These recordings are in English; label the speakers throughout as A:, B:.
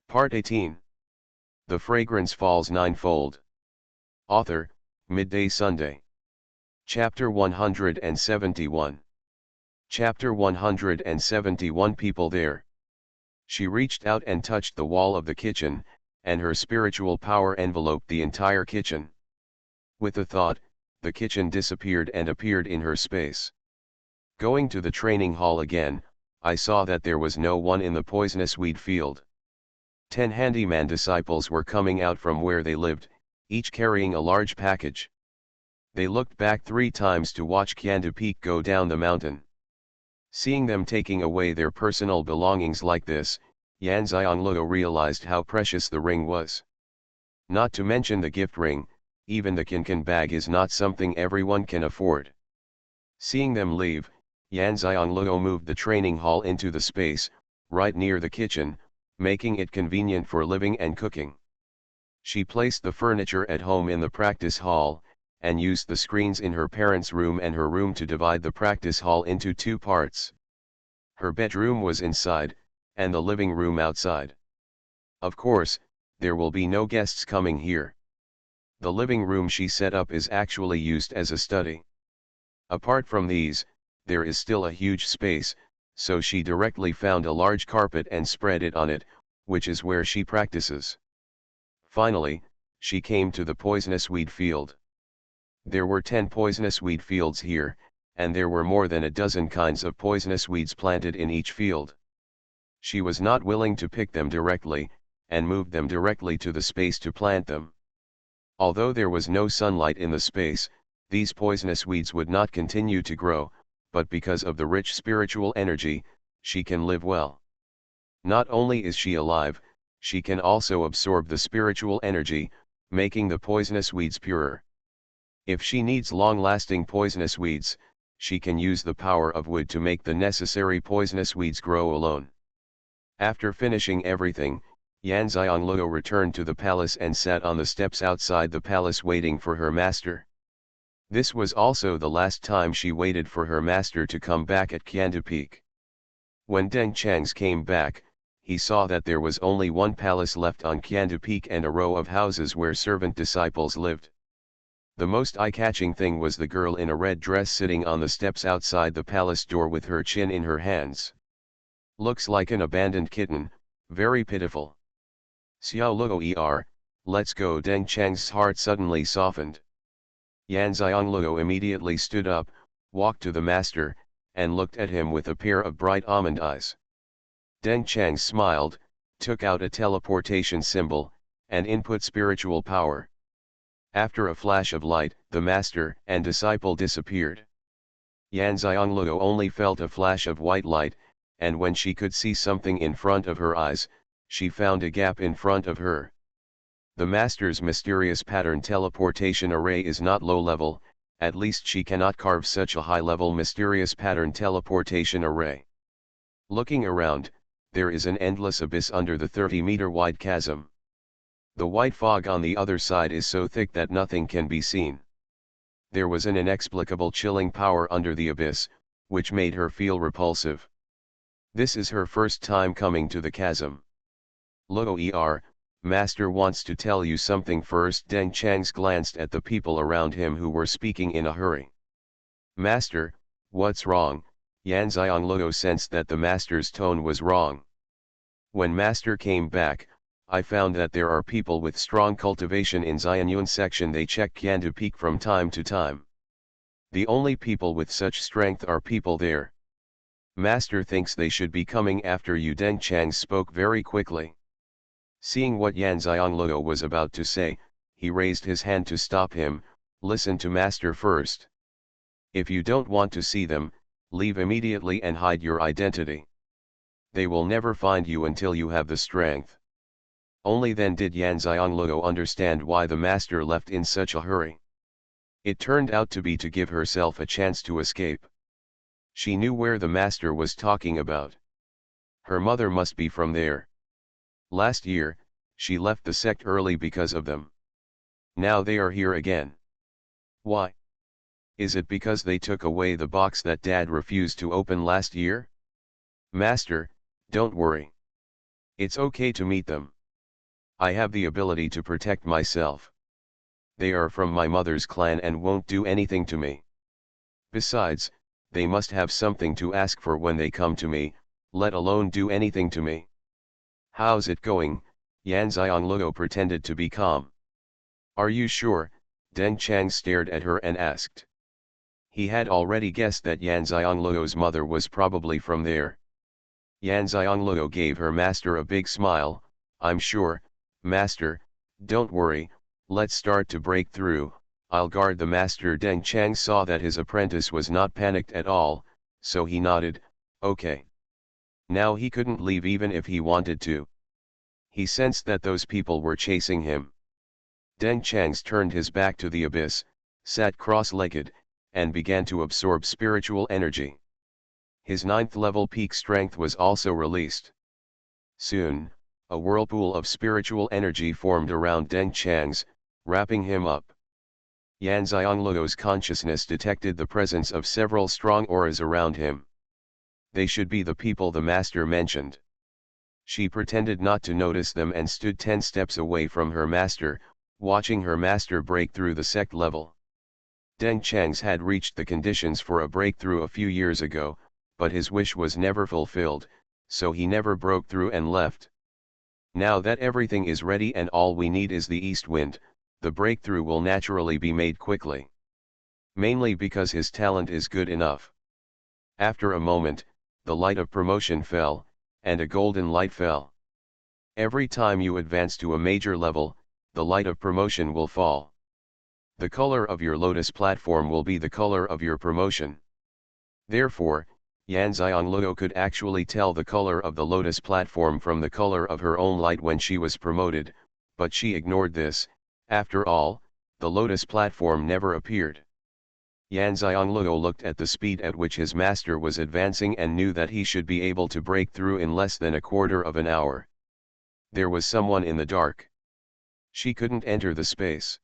A: Part 18. The Fragrance Falls Ninefold. Author, Midday Sunday. Chapter 171. Chapter 171. People there. She reached out and touched the wall of the kitchen, and her spiritual power enveloped the entire kitchen. With a thought, the kitchen disappeared and appeared in her space. Going to the training hall again, I saw that there was no one in the poisonous weed field. 10 handyman disciples were coming out from where they lived, each carrying a large package. They looked back 3 times to watch Xianxia go down the mountain. Seeing them taking away their personal belongings like this, Xianxia realized how precious the ring was. Not to mention the gift ring, even the kinkan bag is not something everyone can afford. Seeing them leave, Xianxia moved the training hall into the space, right near the kitchen, making it convenient for living and cooking. She placed the furniture at home in the practice hall, and used the screens in her parents' room and her room to divide the practice hall into 2 parts. Her bedroom was inside, and the living room outside. Of course, there will be no guests coming here. The living room she set up is actually used as a study. Apart from these, there is still a huge space, so she directly found a large carpet and spread it on it, which is where she practices. Finally, she came to the poisonous weed field. There were 10 poisonous weed fields here, and there were more than a dozen kinds of poisonous weeds planted in each field. She was not willing to pick them directly, and moved them directly to the space to plant them. Although there was no sunlight in the space, these poisonous weeds would not continue to grow, but because of the rich spiritual energy, she can live well. Not only is she alive, she can also absorb the spiritual energy, making the poisonous weeds purer. If she needs long-lasting poisonous weeds, she can use the power of wood to make the necessary poisonous weeds grow alone. After finishing everything, Xianxia returned to the palace and sat on the steps outside the palace waiting for her master. This was also the last time she waited for her master to come back at Xianxia. When Deng Chang's came back, he saw that there was only one palace left on Xianxia and a row of houses where servant disciples lived. The most eye-catching thing was the girl in a red dress sitting on the steps outside the palace door with her chin in her hands. Looks like an abandoned kitten, very pitiful. Xiao, let's go. Deng Chang's heart suddenly softened. Xianxia immediately stood up, walked to the master, and looked at him with a pair of bright almond eyes. Deng Chang smiled, took out a teleportation symbol, and input spiritual power. After a flash of light, the master and disciple disappeared. Xianxia only felt a flash of white light, and when she could see something in front of her eyes, she found a gap in front of her. The master's mysterious pattern teleportation array is not low level, at least she cannot carve such a high level mysterious pattern teleportation array. Looking around, there is an endless abyss under the 30-meter wide chasm. The white fog on the other side is so thick that nothing can be seen. There was an inexplicable chilling power under the abyss, which made her feel repulsive. This is her first time coming to the chasm. Master wants to tell you something first. Deng Chang's glanced at the people around him who were speaking in a hurry. Master, what's wrong? Xianxia sensed that the master's tone was wrong. When master came back, I found that there are people with strong cultivation in Xuanhuan section. They check Xianxia from time to time. The only people with such strength are people there. Master thinks they should be coming after you. Deng Chang spoke very quickly. Seeing what Xianxia was about to say, he raised his hand to stop him. Listen to master first. If you don't want to see them, leave immediately and hide your identity. They will never find you until you have the strength. Only then did Xianxia understand why the master left in such a hurry. It turned out to be to give herself a chance to escape. She knew where the master was talking about. Her mother must be from there. Last year, she left the sect early because of them. Now they are here again. Why? Is it because they took away the box that Dad refused to open last year? Master, don't worry. It's okay to meet them. I have the ability to protect myself. They are from my mother's clan and won't do anything to me. Besides, they must have something to ask for when they come to me, let alone do anything to me. How's it going? Yan Xiangluo pretended to be calm. Are you sure? Deng Chang stared at her and asked. He had already guessed that Yan Xiangluo's mother was probably from there. Yan Xiangluo gave her master a big smile. I'm sure, master, don't worry, let's start to break through, I'll guard the master. Deng Chang saw that his apprentice was not panicked at all, so he nodded, okay. Now he couldn't leave even if he wanted to. He sensed that those people were chasing him. Deng Chang's turned his back to the abyss, sat cross-legged, and began to absorb spiritual energy. His 9th level peak strength was also released. Soon, a whirlpool of spiritual energy formed around Deng Chang's, wrapping him up. Yan Xiangluo's consciousness detected the presence of several strong auras around him. They should be the people the master mentioned. She pretended not to notice them and stood 10 steps away from her master, watching her master break through the sect level. Deng Chang's had reached the conditions for a breakthrough a few years ago, but his wish was never fulfilled, so he never broke through and left. Now that everything is ready and all we need is the east wind, the breakthrough will naturally be made quickly. Mainly because his talent is good enough. After a moment, the light of promotion fell, and a golden light fell. Every time you advance to a major level, the light of promotion will fall. The color of your lotus platform will be the color of your promotion. Therefore, Yan Xiangluo could actually tell the color of the lotus platform from the color of her own light when she was promoted, but she ignored this. After all, the lotus platform never appeared. Yan Xiangluo looked at the speed at which his master was advancing and knew that he should be able to break through in less than a quarter of an hour. There was someone in the dark. She couldn't enter the space.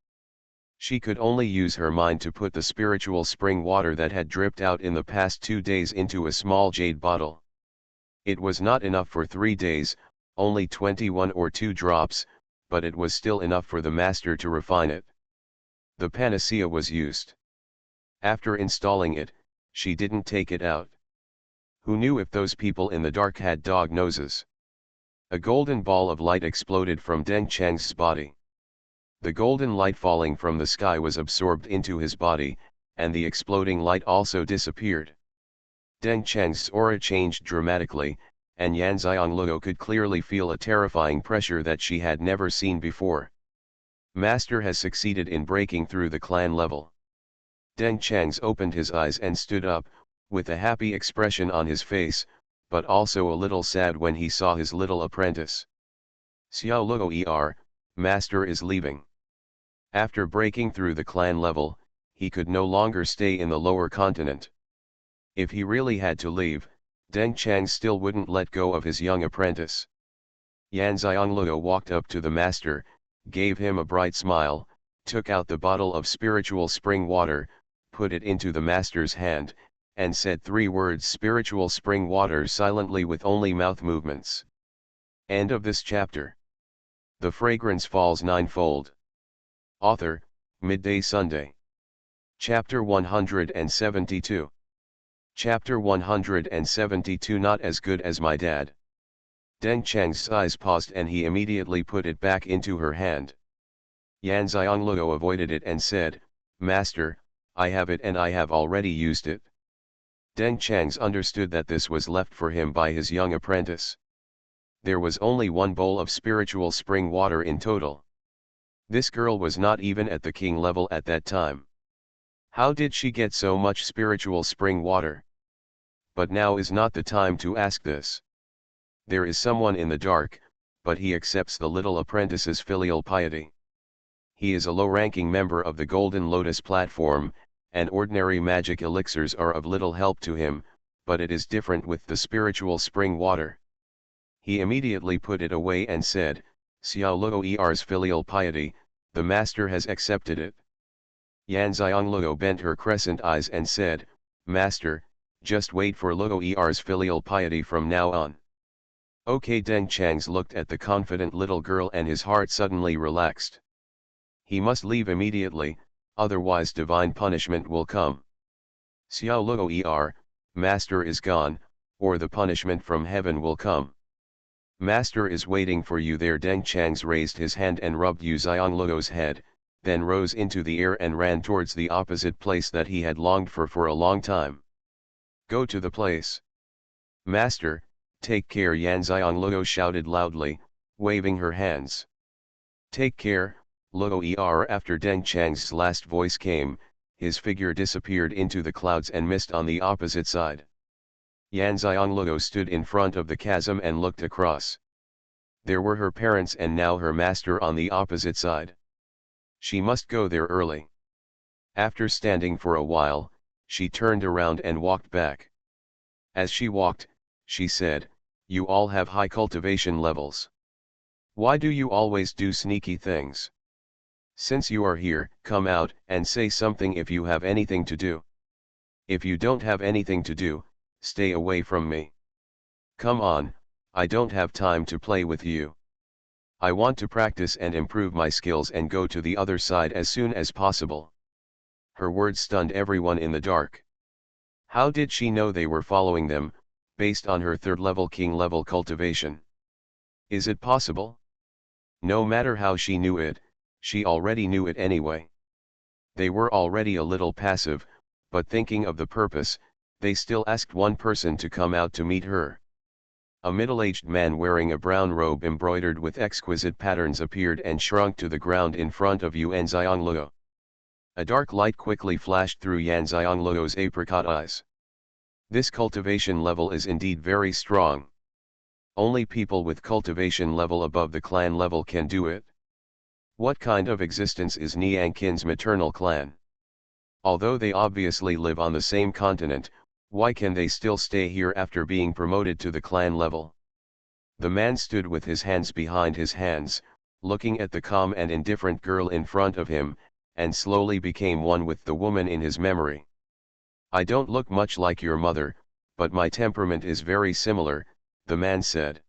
A: She could only use her mind to put the spiritual spring water that had dripped out in the past 2 days into a small jade bottle. It was not enough for 3 days, only 21 or 2 drops, but it was still enough for the master to refine it. The panacea was used. After installing it, she didn't take it out. Who knew if those people in the dark had dog noses? A golden ball of light exploded from Deng Chang's body. The golden light falling from the sky was absorbed into his body, and the exploding light also disappeared. Deng Chang's aura changed dramatically, and Yan Xiangluo could clearly feel a terrifying pressure that she had never seen before. Master has succeeded in breaking through the clan level. Deng Chang's opened his eyes and stood up, with a happy expression on his face, but also a little sad when he saw his little apprentice. Xiao Master is leaving. After breaking through the clan level, he could no longer stay in the lower continent. If he really had to leave, Deng Chang still wouldn't let go of his young apprentice. Yan Xiangluo walked up to the master, gave him a bright smile, took out the bottle of spiritual spring water, put it into the master's hand, and said 3 words spiritual spring water silently with only mouth movements. End of this chapter. The Fragrance Falls Ninefold. Author, Midday Sunday. Chapter 172. Chapter 172 Not as good as my dad. Deng Chang's eyes paused and he immediately put it back into her hand. Yan Xiangluo avoided it and said, Master, I have it and I have already used it. Deng Chang's understood that this was left for him by his young apprentice. There was only 1 bowl of spiritual spring water in total. This girl was not even at the king level at that time. How did she get so much spiritual spring water? But now is not the time to ask this. There is someone in the dark, but he accepts the little apprentice's filial piety. He is a low-ranking member of the Golden Lotus platform, and ordinary magic elixirs are of little help to him, but it is different with the spiritual spring water. He immediately put it away and said, Xiao Luo'er's filial piety, the master has accepted it. Yan Xiangluo bent her crescent eyes and said, Master, just wait for Luo'er's filial piety from now on. Okay, Deng Chang's looked at the confident little girl and his heart suddenly relaxed. He must leave immediately, otherwise divine punishment will come. Xiao Luo Er, Master is gone, or the punishment from heaven will come. Master is waiting for you there. Deng Chang's raised his hand and rubbed Yu Xiongluo's head, then rose into the air and ran towards the opposite place that he had longed for a long time. Go to the place. Master, take care, Yan Xiongluo shouted loudly, waving her hands. Take care, Luo Er. After Deng Chang's last voice came, his figure disappeared into the clouds and mist on the opposite side. Yan Xiongluo stood in front of the chasm and looked across. There were her parents and now her master on the opposite side. She must go there early. After standing for a while, she turned around and walked back. As she walked, she said, "You all have high cultivation levels. Why do you always do sneaky things? Since you are here, come out and say something if you have anything to do. If you don't have anything to do, stay away from me. Come on, I don't have time to play with you. I want to practice and improve my skills and go to the other side as soon as possible." Her words stunned everyone in the dark. How did she know they were following them, based on her third-level king-level cultivation? Is it possible? No matter how she knew it, she already knew it anyway. They were already a little passive, but thinking of the purpose, they still asked one person to come out to meet her. A middle-aged man wearing a brown robe embroidered with exquisite patterns appeared and shrunk to the ground in front of Yan Xiongluo. A dark light quickly flashed through Yan Xiongluo's apricot eyes. This cultivation level is indeed very strong. Only people with cultivation level above the clan level can do it. What kind of existence is Niangkin's maternal clan? Although they obviously live on the same continent, why can they still stay here after being promoted to the clan level? The man stood with his hands behind his hands, looking at the calm and indifferent girl in front of him, and slowly became one with the woman in his memory. I don't look much like your mother, but my temperament is very similar, the man said.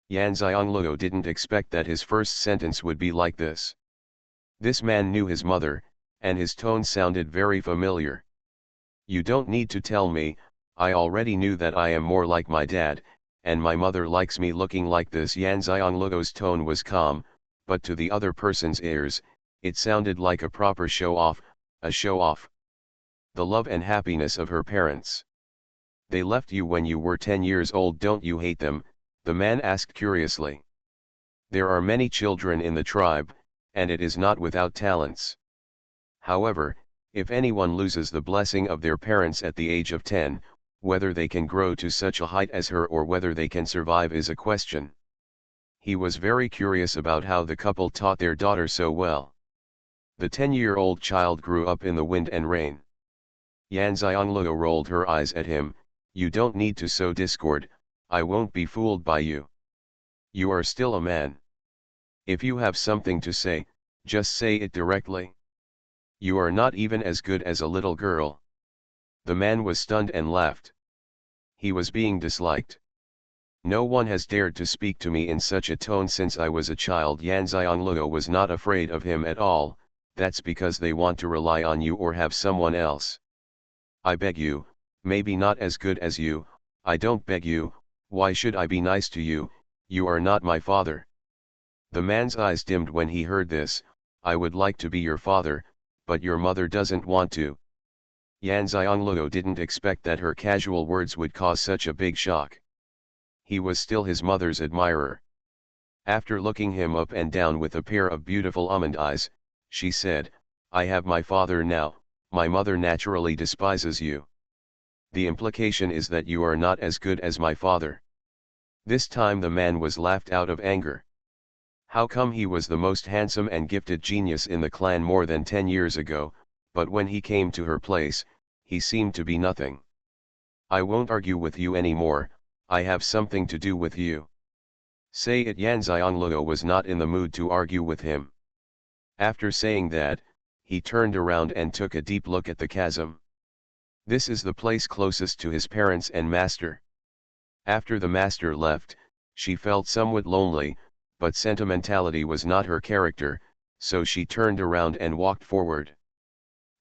A: Yan Xiongluo didn't expect that his first sentence would be like this. This man knew his mother, and his tone sounded very familiar. You don't need to tell me, I already knew that I am more like my dad, and my mother likes me looking like this. Yan Xiongluo's tone was calm, but to the other person's ears, it sounded like a proper show-off, a show-off. The love and happiness of her parents. They left you when you were 10 years old. Don't you hate them? The man asked curiously. There are many children in the tribe, and it is not without talents. However, if anyone loses the blessing of their parents at the age of 10, whether they can grow to such a height as her or whether they can survive is a question. He was very curious about how the couple taught their daughter so well. The 10-year-old child grew up in the wind and rain. Yan Xiongluo rolled her eyes at him. You don't need to sow discord, I won't be fooled by you. You are still a man. If you have something to say, just say it directly. You are not even as good as a little girl. The man was stunned and laughed. He was being disliked. No one has dared to speak to me in such a tone since I was a child. Yan Xiongluo was not afraid of him at all. That's because they want to rely on you or have someone else. I beg you, maybe not as good as you, I don't beg you, why should I be nice to you, you are not my father. The man's eyes dimmed when he heard this. I would like to be your father, but your mother doesn't want to. Yan Xiongluo didn't expect that her casual words would cause such a big shock. He was still his mother's admirer. After looking him up and down with a pair of beautiful almond eyes, she said, I have my father now, my mother naturally despises you. The implication is that you are not as good as my father. This time the man was laughed out of anger. How come he was the most handsome and gifted genius in the clan more than 10 years ago, but when he came to her place, he seemed to be nothing. I won't argue with you anymore, I have something to do with you. Say it. Yan Xiongluo was not in the mood to argue with him. After saying that, he turned around and took a deep look at the chasm. This is the place closest to his parents and master. After the master left, She felt somewhat lonely, but sentimentality was not her character, so she turned around and walked forward.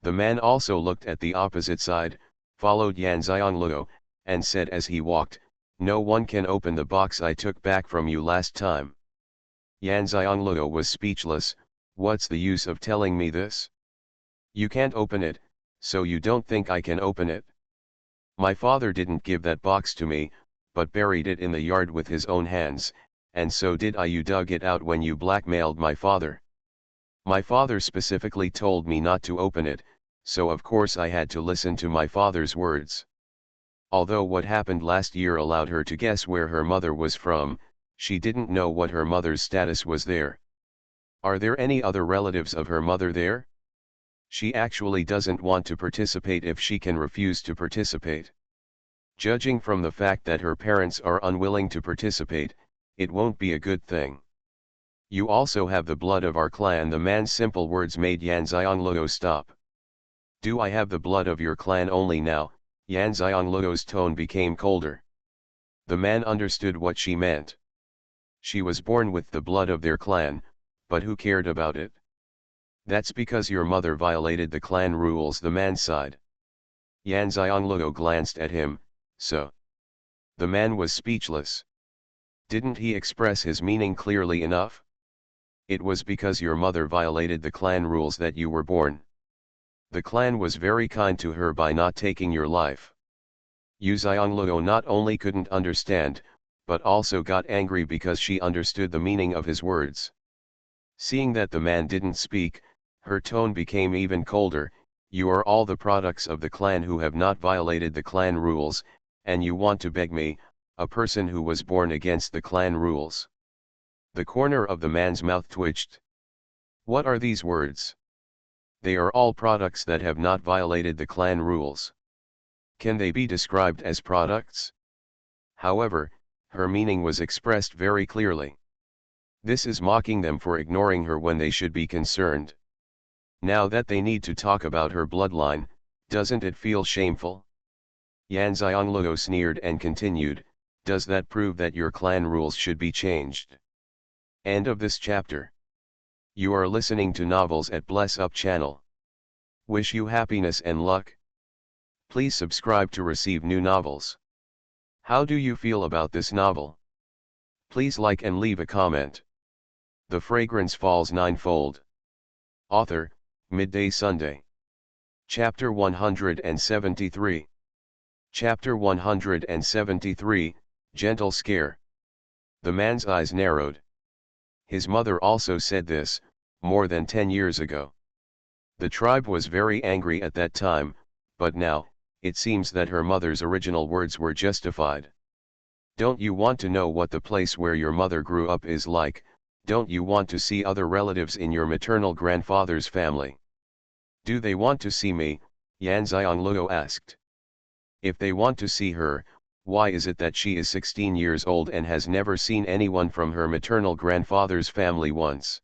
A: The man also looked at the opposite side, followed Yan Xiangluo, and said as he walked, "No one can open the box I took back from you last time." Yan Xiangluo was speechless. "What's the use of telling me this? You can't open it, so you don't think I can open it? My father didn't give that box to me, but buried it in the yard with his own hands, and so did I. You dug it out when you blackmailed my father. My father specifically told me not to open it, so of course I had to listen to my father's words. Although what happened last year allowed her to guess where her mother was from, she didn't know what her mother's status was there. Are there any other relatives of her mother there? She actually doesn't want to participate if she can refuse to participate. Judging from the fact that her parents are unwilling to participate, it won't be a good thing. You also have the blood of our clan." The man's simple words made Yan Xiangluo stop. "Do I have the blood of your clan only now?" Yan Xiangluo's tone became colder. The man understood what she meant. She was born with the blood of their clan, but who cared about it? "That's because your mother violated the clan rules," the man sighed. Yan Xiangluo glanced at him. "So?" The man was speechless. Didn't he express his meaning clearly enough? "It was because your mother violated the clan rules that you were born. The clan was very kind to her by not taking your life." Yu Xiangluo not only couldn't understand, but also got angry because she understood the meaning of his words. Seeing that the man didn't speak, her tone became even colder. "You are all the products of the clan who have not violated the clan rules, and you want to beg me, a person who was born against the clan rules?" The corner of the man's mouth twitched. What are these words? They are all products that have not violated the clan rules. Can they be described as products? However, her meaning was expressed very clearly. This is mocking them for ignoring her when they should be concerned. Now that they need to talk about her bloodline, doesn't it feel shameful? Yan Xiangluo sneered and continued, "Does that prove that your clan rules should be changed?" End of this chapter. You are listening to Novels at Bless Up channel. Wish you happiness and luck. Please subscribe to receive new novels. How do you feel about this novel? Please like and leave a comment. The Fragrance Falls Ninefold. Author, Midday Sunday. Chapter 173. Chapter 173, Gentle Scare. The man's eyes narrowed. His mother also said this, more than 10 years ago. The tribe was very angry at that time, but now, it seems that her mother's original words were justified. Don't you want to know what the place where your mother grew up is like? Don't you want to see other relatives in your maternal grandfather's family? Do they want to see me? Yan Xiangluo asked. If they want to see her, why is it that she is 16 years old and has never seen anyone from her maternal grandfather's family once?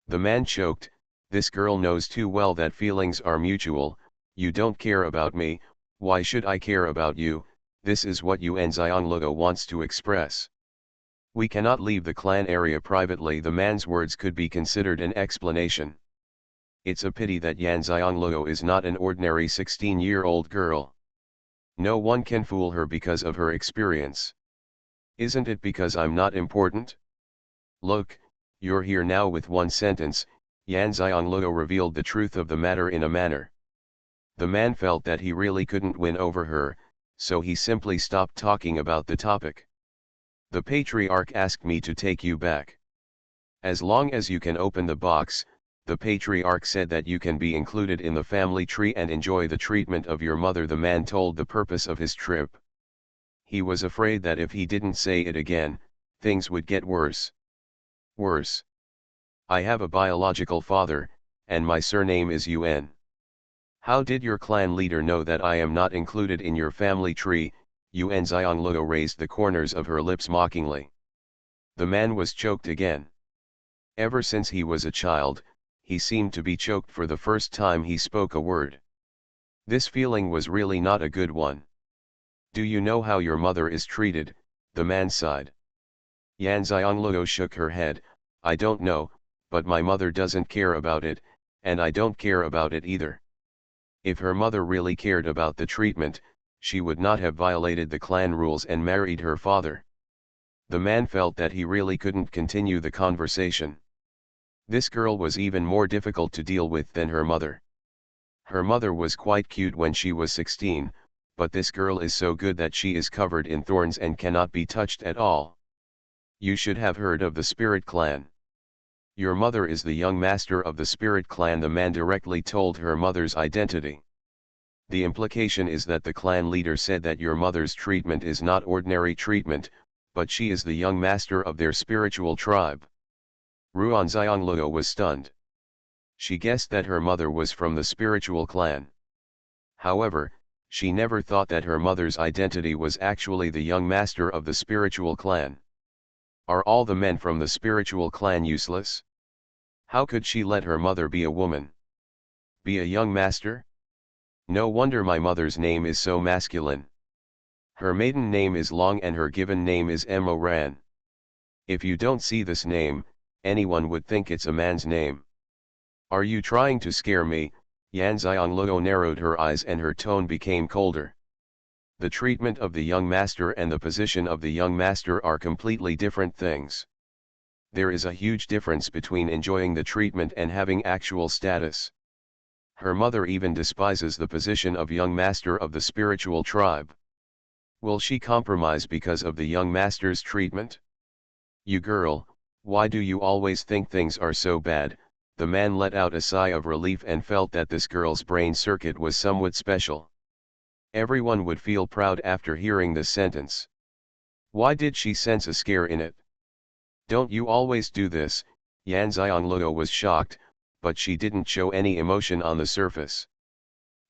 A: The man choked. This girl knows too well that feelings are mutual. You don't care about me, why should I care about you? This is what Yan Xiangluo wants to express. We cannot leave the clan area privately. The man's words could be considered an explanation. It's a pity that Yan Xiangluo is not an ordinary 16-year-old girl. No one can fool her because of her experience. Isn't it because I'm not important? Look, you're here now. With one sentence, Yan Xiangluo revealed the truth of the matter in a manner. The man felt that he really couldn't win over her, so he simply stopped talking about the topic. The patriarch asked me to take you back. As long as you can open the box, the patriarch said that you can be included in the family tree and enjoy the treatment of your mother. The man told the purpose of his trip. He was afraid that if he didn't say it again, things would get worse. Worse. I have a biological father, and my surname is Yuan. How did your clan leader know that I am not included in your family tree? Yan Xiangluo raised the corners of her lips mockingly. The man was choked again. Ever since he was a child, he seemed to be choked for the first time he spoke a word. This feeling was really not a good one. Do you know how your mother is treated? The man sighed. Yan Xiangluo shook her head. I don't know, but my mother doesn't care about it, and I don't care about it either. If her mother really cared about the treatment, she would not have violated the clan rules and married her father. The man felt that he really couldn't continue the conversation. This girl was even more difficult to deal with than her mother. Her mother was quite cute when she was 16, but this girl is so good that she is covered in thorns and cannot be touched at all. You should have heard of the Spirit Clan. Your mother is the young master of the Spirit Clan. The man directly told her mother's identity. The implication is that the clan leader said that your mother's treatment is not ordinary treatment, but she is the young master of their spiritual tribe. Ruan Xiangluo was stunned. She guessed that her mother was from the spiritual clan. However, she never thought that her mother's identity was actually the young master of the spiritual clan. Are all the men from the spiritual clan useless? How could she let her mother be a woman? Be a young master? No wonder my mother's name is so masculine. Her maiden name is long and her given name is Mo Ran. If you don't see this name, anyone would think it's a man's name. Are you trying to scare me? Yan Xiangluo narrowed her eyes and her tone became colder. The treatment of the young master and the position of the young master are completely different things. There is a huge difference between enjoying the treatment and having actual status. Her mother even despises the position of young master of the spiritual tribe. Will she compromise because of the young master's treatment? You girl, why do you always think things are so bad? The man let out a sigh of relief and felt that this girl's brain circuit was somewhat special. Everyone would feel proud after hearing this sentence. Why did she sense a scare in it? Don't you always do this? Yan Xiangluo was shocked, but she didn't show any emotion on the surface.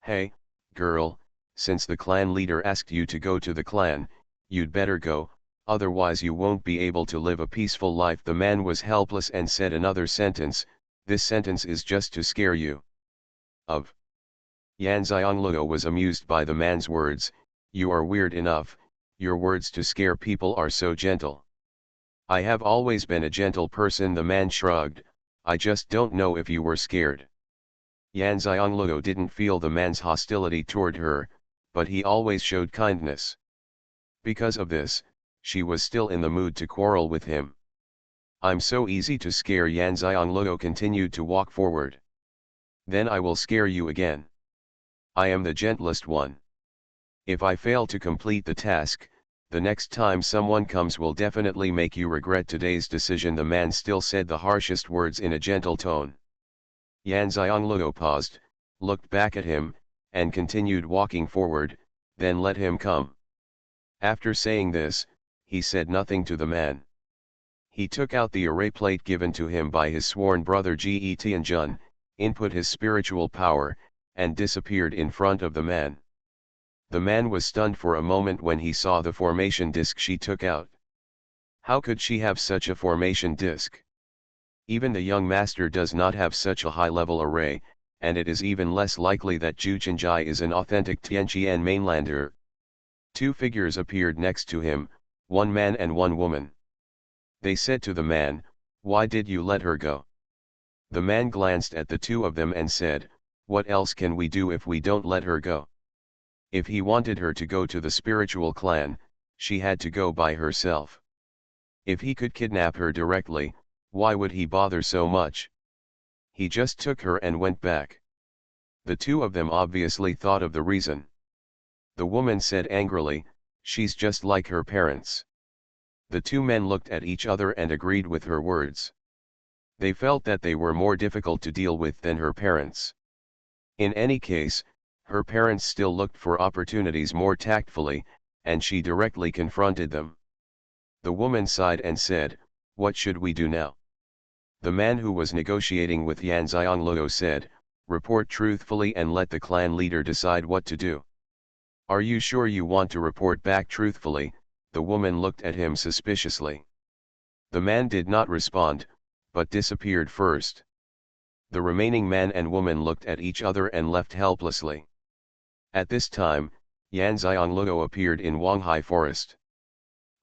A: Hey, girl, since the clan leader asked you to go to the clan, you'd better go, otherwise you won't be able to live a peaceful life. The man was helpless and said another sentence. This sentence is just to scare you. Of. Yan Xiangluo was amused by the man's words. You are weird enough, your words to scare people are so gentle. I have always been a gentle person. The man shrugged. I just don't know if you were scared. Yan Xiangluo didn't feel the man's hostility toward her, but he always showed kindness. Because of this, she was still in the mood to quarrel with him. I'm so easy to scare. Yan Xiangluo continued to walk forward. Then I will scare you again. I am the gentlest one. If I fail to complete the task, the next time someone comes will definitely make you regret today's decision. The man still said the harshest words in a gentle tone. Yan Xiangluo paused, looked back at him, and continued walking forward, then let him come. After saying this, he said nothing to the man. He took out the array plate given to him by his sworn brother Ge Tianjun, input his spiritual power, and disappeared in front of the man. The man was stunned for a moment when he saw the formation disc she took out. How could she have such a formation disc? Even the young master does not have such a high-level array, and it is even less likely that Zhu Chenjai is an authentic Tianqian mainlander. Two figures appeared next to him, one man and one woman. They said to the man, "Why did you let her go?" The man glanced at the two of them and said, "What else can we do if we don't let her go?" If he wanted her to go to the spiritual clan, she had to go by herself. If he could kidnap her directly, why would he bother so much? He just took her and went back. The two of them obviously thought of the reason. The woman said angrily, "She's just like her parents." The two men looked at each other and agreed with her words. They felt that they were more difficult to deal with than her parents. In any case, her parents still looked for opportunities more tactfully, and she directly confronted them. The woman sighed and said, "What should we do now?" The man who was negotiating with Yan Xiangluo said, "Report truthfully and let the clan leader decide what to do." "Are you sure you want to report back truthfully?" The woman looked at him suspiciously. The man did not respond, but disappeared first. The remaining man and woman looked at each other and left helplessly. At this time, Yan Xiangluo appeared in Wanghai Forest.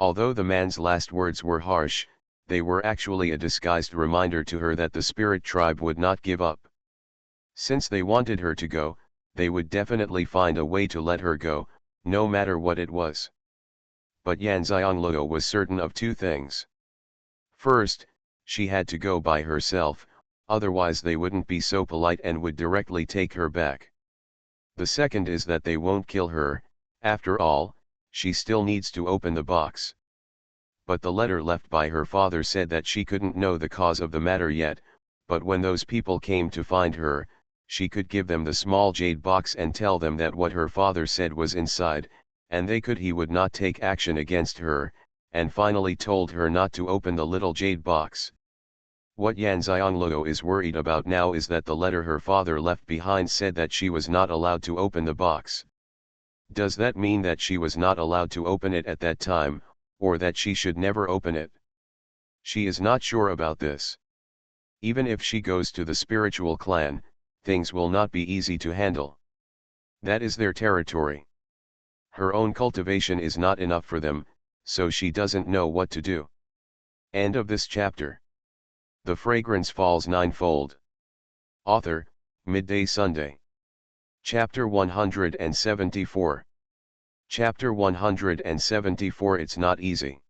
A: Although the man's last words were harsh, they were actually a disguised reminder to her that the spirit tribe would not give up. Since they wanted her to go, they would definitely find a way to let her go, no matter what it was. But Yan Xianglou was certain of two things. First, she had to go by herself, otherwise they wouldn't be so polite and would directly take her back. The second is that they won't kill her. After all, she still needs to open the box. But the letter left by her father said that she couldn't know the cause of the matter yet, but when those people came to find her, she could give them the small jade box and tell them that what her father said was inside, and he would not take action against her, and finally told her not to open the little jade box. What Yan Xianglou is worried about now is that the letter her father left behind said that she was not allowed to open the box. Does that mean that she was not allowed to open it at that time, or that she should never open it? She is not sure about this. Even if she goes to the spiritual clan, things will not be easy to handle. That is their territory. Her own cultivation is not enough for them, so she doesn't know what to do. End of this chapter. The Fragrance Falls Ninefold. Author, Midday Sunday. Chapter 174. Chapter 174. It's not easy.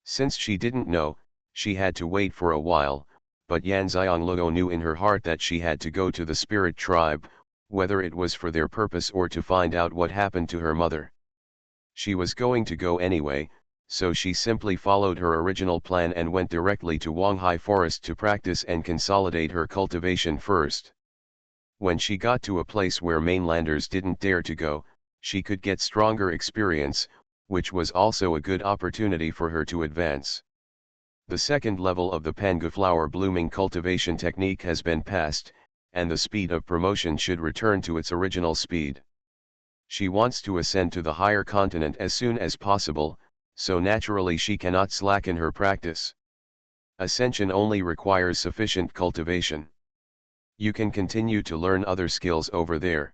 A: Since she didn't know, she had to wait for a while, but Yan Xianglou knew in her heart that she had to go to the spirit tribe, whether it was for their purpose or to find out what happened to her mother. She was going to go anyway, so she simply followed her original plan and went directly to Huanghai Forest to practice and consolidate her cultivation first. When she got to a place where mainlanders didn't dare to go, she could get stronger experience, which was also a good opportunity for her to advance. The second level of the Pangu flower blooming cultivation technique has been passed, and the speed of promotion should return to its original speed. She wants to ascend to the higher continent as soon as possible, so naturally she cannot slacken her practice. Ascension only requires sufficient cultivation. You can continue to learn other skills over there.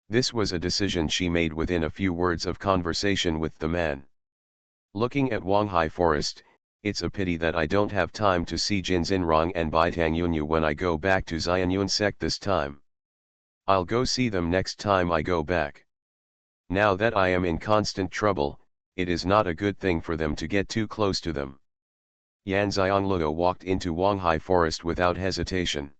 A: This was a decision she made within a few words of conversation with the man. Looking at Huanghai Forest, it's a pity that I don't have time to see Jinzinrong and Baitangyunyu when I go back to Xianyun sect this time. I'll go see them next time I go back. Now that I am in constant trouble, it is not a good thing for them to get too close to them. Yan Xianglou walked into Huanghai Forest without hesitation.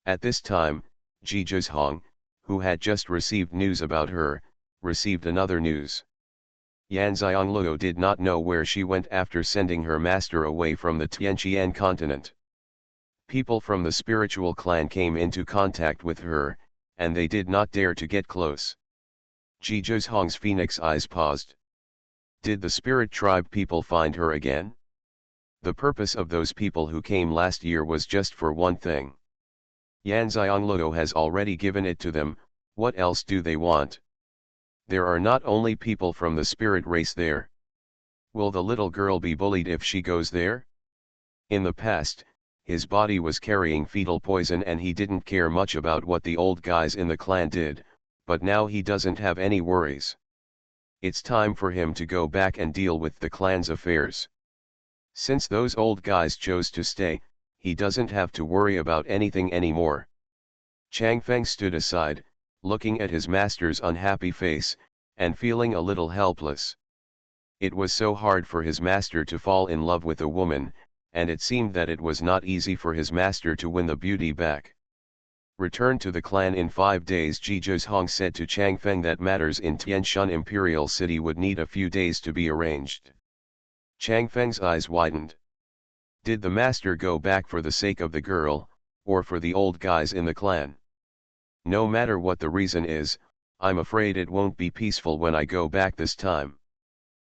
A: At this time, Ji Zhizhong, who had just received news about her, received another news. Yan Xianglou did not know where she went after sending her master away from the Tianqian continent. People from the spiritual clan came into contact with her, and they did not dare to get close. Ji Zhizhong's phoenix eyes paused. Did the spirit tribe people find her again? The purpose of those people who came last year was just for one thing. Yan Xianglou has already given it to them, what else do they want? There are not only people from the spirit race there. Will the little girl be bullied if she goes there? In the past, his body was carrying fetal poison and he didn't care much about what the old guys in the clan did, but now he doesn't have any worries. It's time for him to go back and deal with the clan's affairs. Since those old guys chose to stay, he doesn't have to worry about anything anymore. Changfeng stood aside, looking at his master's unhappy face, and feeling a little helpless. It was so hard for his master to fall in love with a woman, and it seemed that it was not easy for his master to win the beauty back. Return to the clan in 5 days. Ji Zhizhong said to Changfeng that matters in Tianshun Imperial City would need a few days to be arranged. Changfeng's eyes widened. Did the master go back for the sake of the girl, or for the old guys in the clan? No matter what the reason is, I'm afraid it won't be peaceful when I go back this time.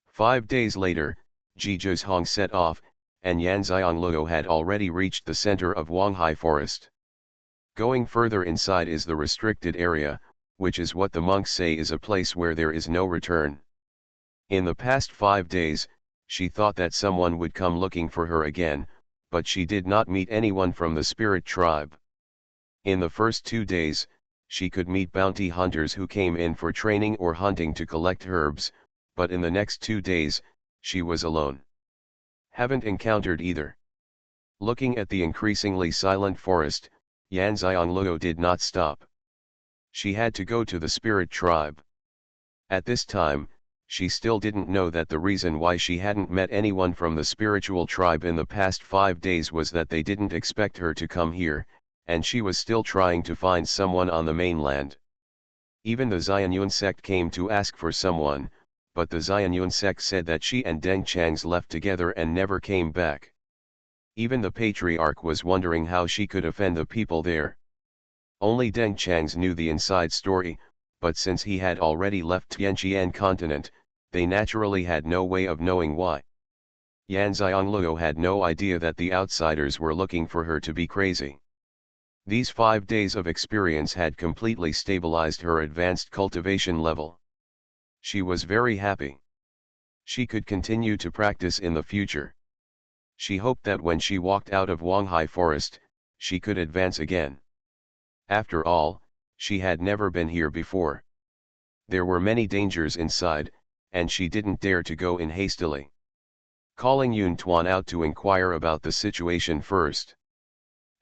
A: 5 days later, Ji Zhizhong set off, and Yan Xianglou had already reached the center of Huanghai Forest. Going further inside is the restricted area, which is what the monks say is a place where there is no return. In the past 5 days, she thought that someone would come looking for her again, but she did not meet anyone from the spirit tribe. In the first 2 days, she could meet bounty hunters who came in for training or hunting to collect herbs, but in the next 2 days, She was alone. Haven't encountered either. Looking at the increasingly silent forest, Xianxia did not stop. She had to go to the spirit tribe. At this time, she still didn't know that the reason why she hadn't met anyone from the spiritual tribe in the past 5 days was that they didn't expect her to come here, and she was still trying to find someone on the mainland. Even the Xuanhuan sect came to ask for someone, but the Xuanhuan sect said that she and Deng Chang's left together and never came back. Even the patriarch was wondering how she could offend the people there. Only Deng Chang's knew the inside story, but since he had already left Tianqian continent, they naturally had no way of knowing why. Xianxia had no idea that the outsiders were looking for her to be crazy. These 5 days of experience had completely stabilized her advanced cultivation level. She was very happy. She could continue to practice in the future. She hoped that when she walked out of Wanghai Forest, she could advance again. After all, she had never been here before. There were many dangers inside, and she didn't dare to go in hastily. Calling Xuanhuan out to inquire about the situation first.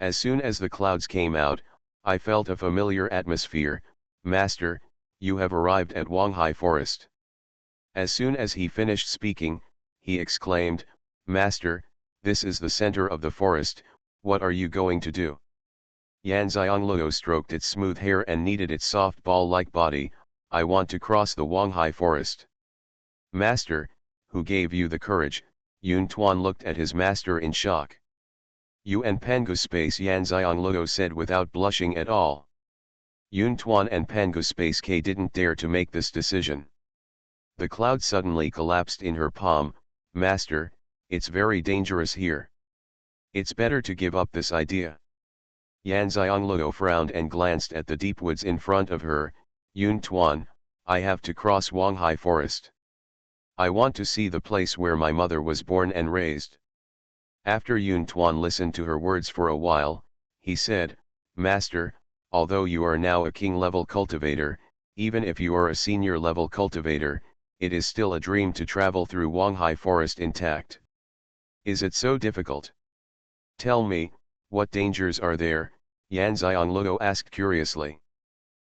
A: As soon as the clouds came out, I felt a familiar atmosphere. Master, you have arrived at Wanghai Forest. As soon as he finished speaking, he exclaimed, Master, this is the center of the forest, what are you going to do? Xianxia stroked its smooth hair and kneaded its soft ball-like body. I want to cross the Wanghai Forest. Master, who gave you the courage? Xuanhuan looked at his master in shock. You and Panguspace, Xianxia said without blushing at all. Xuanhuan and Panguspace K didn't dare to make this decision. The cloud suddenly collapsed in her palm. Master, it's very dangerous here. It's better to give up this idea. Xianxia frowned and glanced at the deep woods in front of her. Xuanhuan, I have to cross Wanghai Forest. I want to see the place where my mother was born and raised. After Xuanhuan listened to her words for a while, he said, Master, although you are now a king-level cultivator, even if you are a senior-level cultivator, it is still a dream to travel through Wanghai Forest intact. Is it so difficult? Tell me, what dangers are there? Xianxia asked curiously.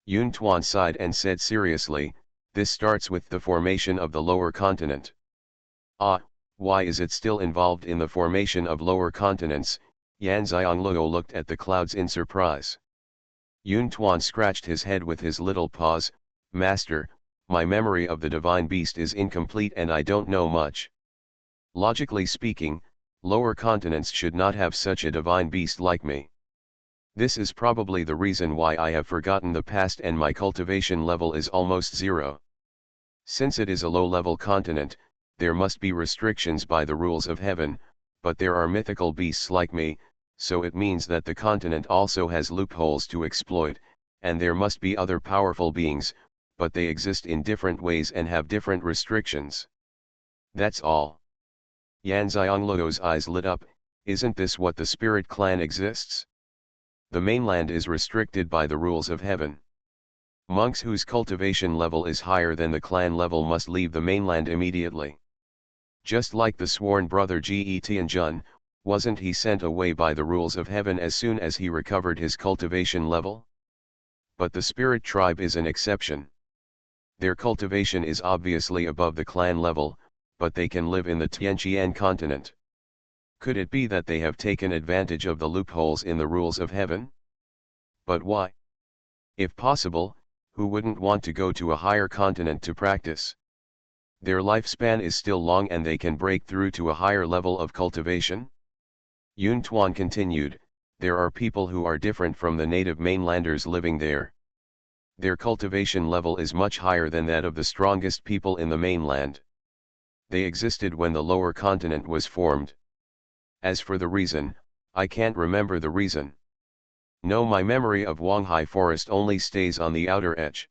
A: Xuanhuan sighed and said seriously, this starts with the formation of the lower continent. Ah, why is it still involved in the formation of lower continents? Xianxia looked at the clouds in surprise. Xuanhuan scratched his head with his little paws. Master, my memory of the divine beast is incomplete and I don't know much. Logically speaking, lower continents should not have such a divine beast like me. This is probably the reason why I have forgotten the past and my cultivation level is almost zero. Since it is a low-level continent, there must be restrictions by the rules of heaven, but there are mythical beasts like me, so it means that the continent also has loopholes to exploit, and there must be other powerful beings, but they exist in different ways and have different restrictions. That's all. Xianxia's eyes lit up. Isn't this what the spirit clan exists? The mainland is restricted by the rules of heaven. Monks whose cultivation level is higher than the clan level must leave the mainland immediately. Just like the sworn brother Ge Tianjun, wasn't he sent away by the rules of heaven as soon as he recovered his cultivation level? But the spirit tribe is an exception. Their cultivation is obviously above the clan level, but they can live in the Tianqian continent. Could it be that they have taken advantage of the loopholes in the rules of heaven? But why? If possible, who wouldn't want to go to a higher continent to practice? Their lifespan is still long and they can break through to a higher level of cultivation? Xuanhuan continued, there are people who are different from the native mainlanders living there. Their cultivation level is much higher than that of the strongest people in the mainland. They existed when the lower continent was formed. As for the reason, I can't remember the reason. No, my memory of Wanghai Forest only stays on the outer edge.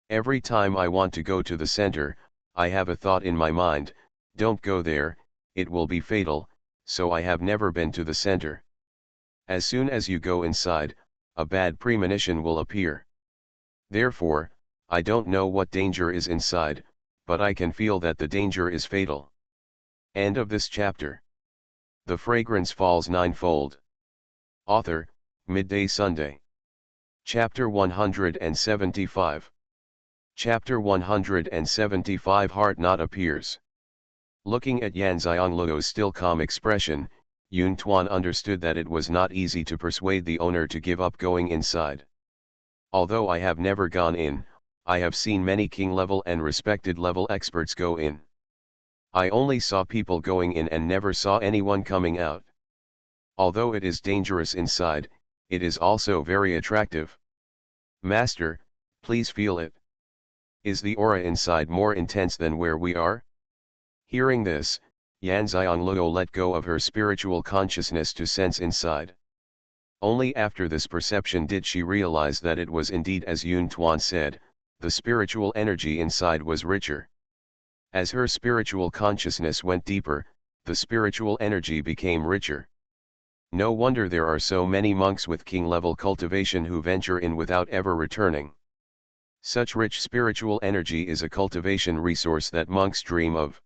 A: Every time I want to go to the center, I have a thought in my mind, don't go there, it will be fatal, so I have never been to the center. As soon as you go inside, a bad premonition will appear. Therefore, I don't know what danger is inside, but I can feel that the danger is fatal. End of this chapter. The Fragrance Falls Ninefold. Author, Midday Sunday. Chapter 175. Chapter 175 Heart Knot appears. Looking at Yan Xiangluo's still calm expression, Yun Tuan understood that it was not easy to persuade the owner to give up going inside. Although I have never gone in, I have seen many king-level and respected-level experts go in. I only saw people going in and never saw anyone coming out. Although it is dangerous inside, it is also very attractive. Master, please feel it. Is the aura inside more intense than where we are? Hearing this, Yan Xiangluo let go of her spiritual consciousness to sense inside. Only after this perception did she realize that it was indeed as Yun Tuan said, the spiritual energy inside was richer. As her spiritual consciousness went deeper, the spiritual energy became richer. No wonder there are so many monks with king-level cultivation who venture in without ever returning. Such rich spiritual energy is a cultivation resource that monks dream of.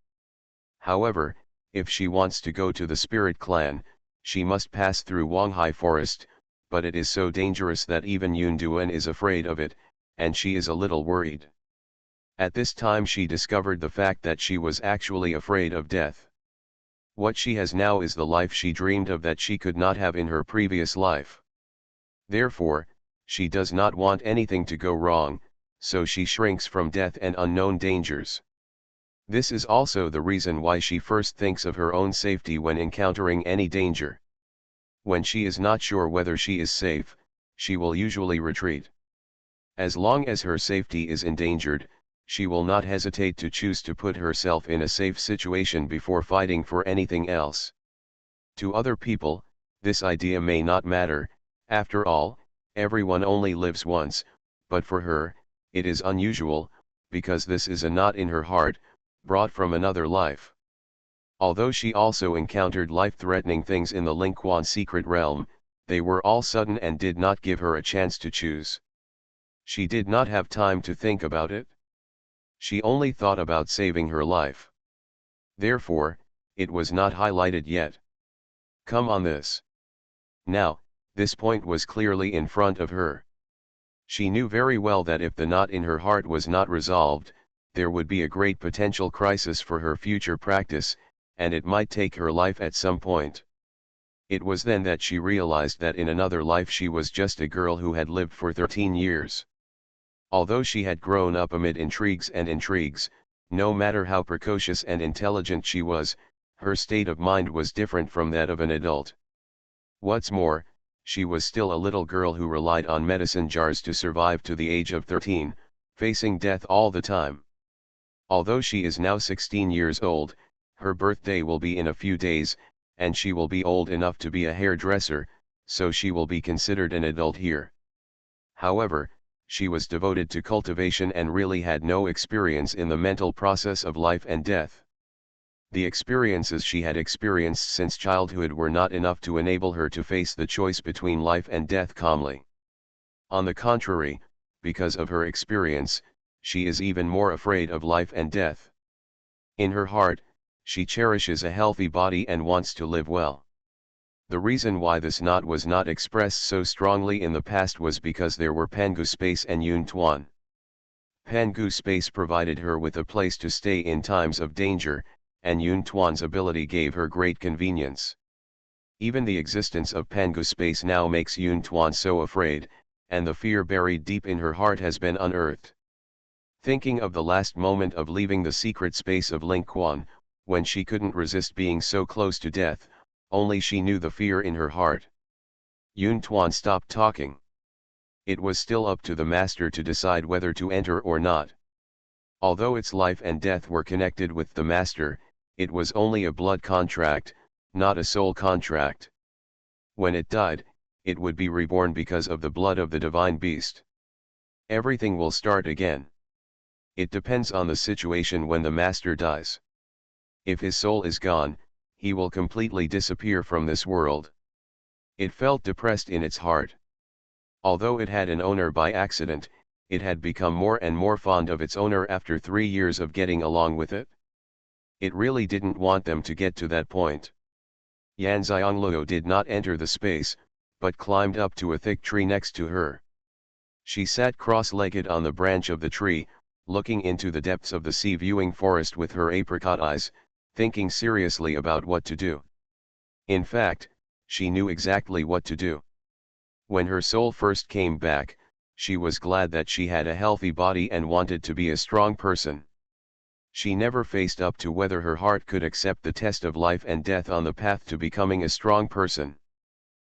A: However, if she wants to go to the spirit clan, she must pass through Wanghai Forest, but it is so dangerous that even Yun Duan is afraid of it, and she is a little worried. At this time she discovered the fact that she was actually afraid of death. What she has now is the life she dreamed of that she could not have in her previous life. Therefore, she does not want anything to go wrong, so she shrinks from death and unknown dangers. This is also the reason why she first thinks of her own safety when encountering any danger. When she is not sure whether she is safe, she will usually retreat. As long as her safety is endangered, she will not hesitate to choose to put herself in a safe situation before fighting for anything else. To other people, this idea may not matter, after all, everyone only lives once, but for her, it is unusual, because this is a knot in her heart, brought from another life. Although she also encountered life-threatening things in the Lingquan secret realm, they were all sudden and did not give her a chance to choose. She did not have time to think about it. She only thought about saving her life. Therefore, it was not highlighted yet. Come on this. Now, this point was clearly in front of her. She knew very well that if the knot in her heart was not resolved, there would be a great potential crisis for her future practice, and it might take her life at some point. It was then that she realized that in another life she was just a girl who had lived for 13 years. Although she had grown up amid intrigues, no matter how precocious and intelligent she was, her state of mind was different from that of an adult. What's more, she was still a little girl who relied on medicine jars to survive to the age of 13, facing death all the time. Although she is now 16 years old, her birthday will be in a few days, and she will be old enough to be a hairdresser, so she will be considered an adult here. However, she was devoted to cultivation and really had no experience in the mental process of life and death. The experiences she had experienced since childhood were not enough to enable her to face the choice between life and death calmly. On the contrary, because of her experience, she is even more afraid of life and death. In her heart, she cherishes a healthy body and wants to live well. The reason why this knot was not expressed so strongly in the past was because there were Pangu Space and Yun Tuan. Pangu Space provided her with a place to stay in times of danger, and Yun Tuan's ability gave her great convenience. Even the existence of Pangu Space now makes Yun Tuan so afraid, and the fear buried deep in her heart has been unearthed. Thinking of the last moment of leaving the secret space of Lingquan, when she couldn't resist being so close to death, only she knew the fear in her heart. Yun Tuan stopped talking. It was still up to the master to decide whether to enter or not. Although its life and death were connected with the master, it was only a blood contract, not a soul contract. When it died, it would be reborn because of the blood of the divine beast. Everything will start again. It depends on the situation when the master dies. If his soul is gone, he will completely disappear from this world. It felt depressed in its heart. Although it had an owner by accident, it had become more and more fond of its owner after 3 years of getting along with it. It really didn't want them to get to that point. Yan Xiangluo did not enter the space, but climbed up to a thick tree next to her. She sat cross-legged on the branch of the tree, looking into the depths of the sea-viewing forest with her apricot eyes, thinking seriously about what to do. In fact, she knew exactly what to do. When her soul first came back, she was glad that she had a healthy body and wanted to be a strong person. She never faced up to whether her heart could accept the test of life and death on the path to becoming a strong person.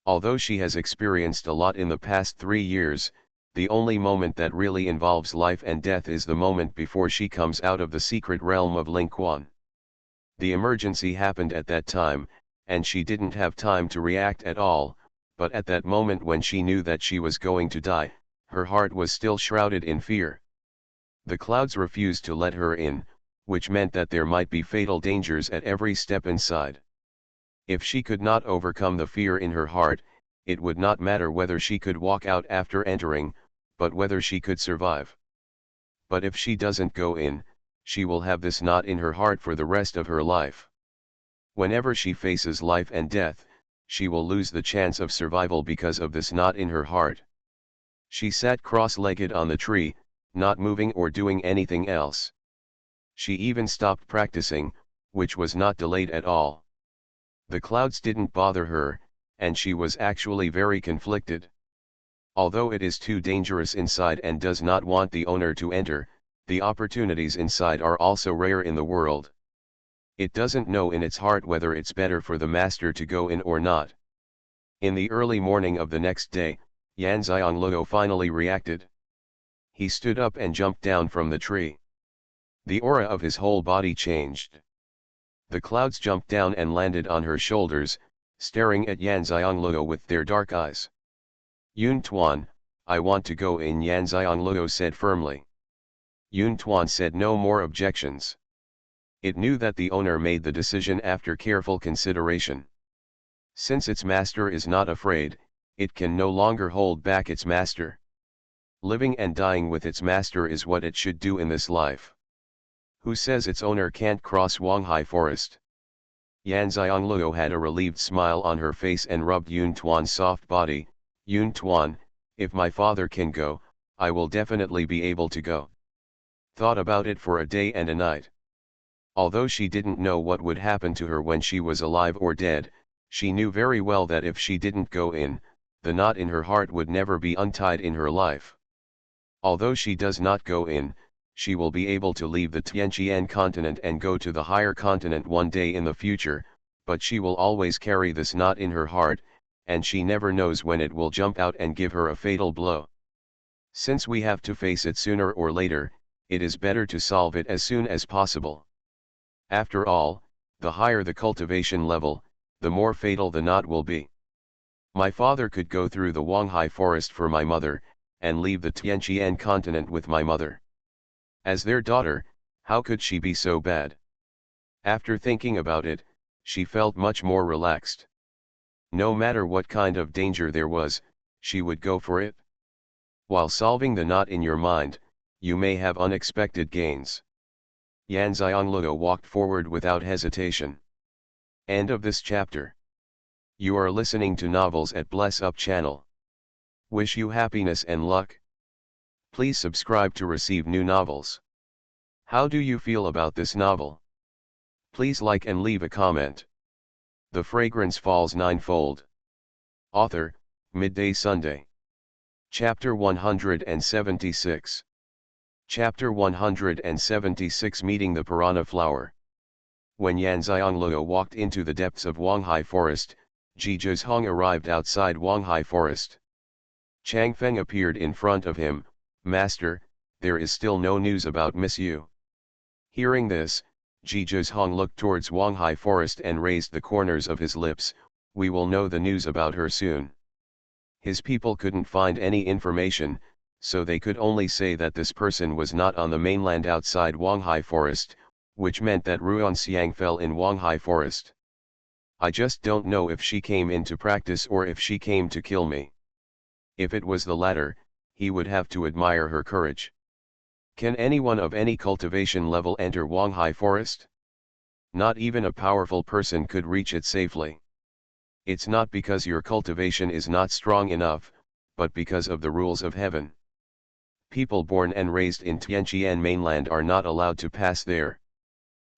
A: Although she has experienced a lot in the past 3 years, the only moment that really involves life and death is the moment before she comes out of the secret realm of Lingquan. The emergency happened at that time, and she didn't have time to react at all, but at that moment when she knew that she was going to die, her heart was still shrouded in fear. The clouds refused to let her in, which meant that there might be fatal dangers at every step inside. If she could not overcome the fear in her heart, it would not matter whether she could walk out after entering, but whether she could survive. But if she doesn't go in, she will have this knot in her heart for the rest of her life. Whenever she faces life and death, she will lose the chance of survival because of this knot in her heart. She sat cross-legged on the tree, not moving or doing anything else. She even stopped practicing, which was not delayed at all. The clouds didn't bother her, and she was actually very conflicted. Although it is too dangerous inside and does not want the owner to enter, the opportunities inside are also rare in the world. It doesn't know in its heart whether it's better for the master to go in or not. In the early morning of the next day, Yan Xiangluo finally reacted. He stood up and jumped down from the tree. The aura of his whole body changed. The clouds jumped down and landed on her shoulders, staring at Yan Xiangluo with their dark eyes. Yun Tuan, I want to go in, Yan Xiangluo said firmly. Yun Tuan said no more objections. It knew that the owner made the decision after careful consideration. Since its master is not afraid, it can no longer hold back its master. Living and dying with its master is what it should do in this life. Who says its owner can't cross Huanghai Forest? Yan Xiangluo had a relieved smile on her face and rubbed Yun Tuan's soft body. Yun Tuan, if my father can go, I will definitely be able to go. Thought about it for a day and a night. Although she didn't know what would happen to her when she was alive or dead, she knew very well that if she didn't go in, the knot in her heart would never be untied in her life. Although she does not go in, she will be able to leave the Tianqian continent and go to the higher continent one day in the future, but she will always carry this knot in her heart, and she never knows when it will jump out and give her a fatal blow. Since we have to face it sooner or later, it is better to solve it as soon as possible. After all, the higher the cultivation level, the more fatal the knot will be. My father could go through the Huanghai forest for my mother, and leave the Tianqian continent with my mother. As their daughter, how could she be so bad? After thinking about it, she felt much more relaxed. No matter what kind of danger there was, she would go for it. While solving the knot in your mind, you may have unexpected gains. Yan Xiangluo walked forward without hesitation. End of this chapter. You are listening to Novels at Bless Up channel. Wish you happiness and luck. Please subscribe to receive new novels. How do you feel about this novel? Please like and leave a comment. The Fragrance Falls Ninefold. Author, Midday Sunday. Chapter 176. Chapter 176 Meeting the Piranha Flower. When Yan Xiangluo walked into the depths of Huanghai Forest, Ji Zhizhong arrived outside Huanghai Forest. Chang Feng appeared in front of him. Master, there is still no news about Miss Yu. Hearing this, Ji Zhizhong looked towards Huanghai Forest and raised the corners of his lips. We will know the news about her soon. His people couldn't find any information, so they could only say that this person was not on the mainland outside Huanghai Forest, which meant that Ruan Xiang fell in Huanghai Forest. I just don't know if she came in to practice or if she came to kill me. If it was the latter, he would have to admire her courage. Can anyone of any cultivation level enter Huanghai Forest? Not even a powerful person could reach it safely. It's not because your cultivation is not strong enough, but because of the rules of heaven. People born and raised in Tianqian mainland are not allowed to pass there.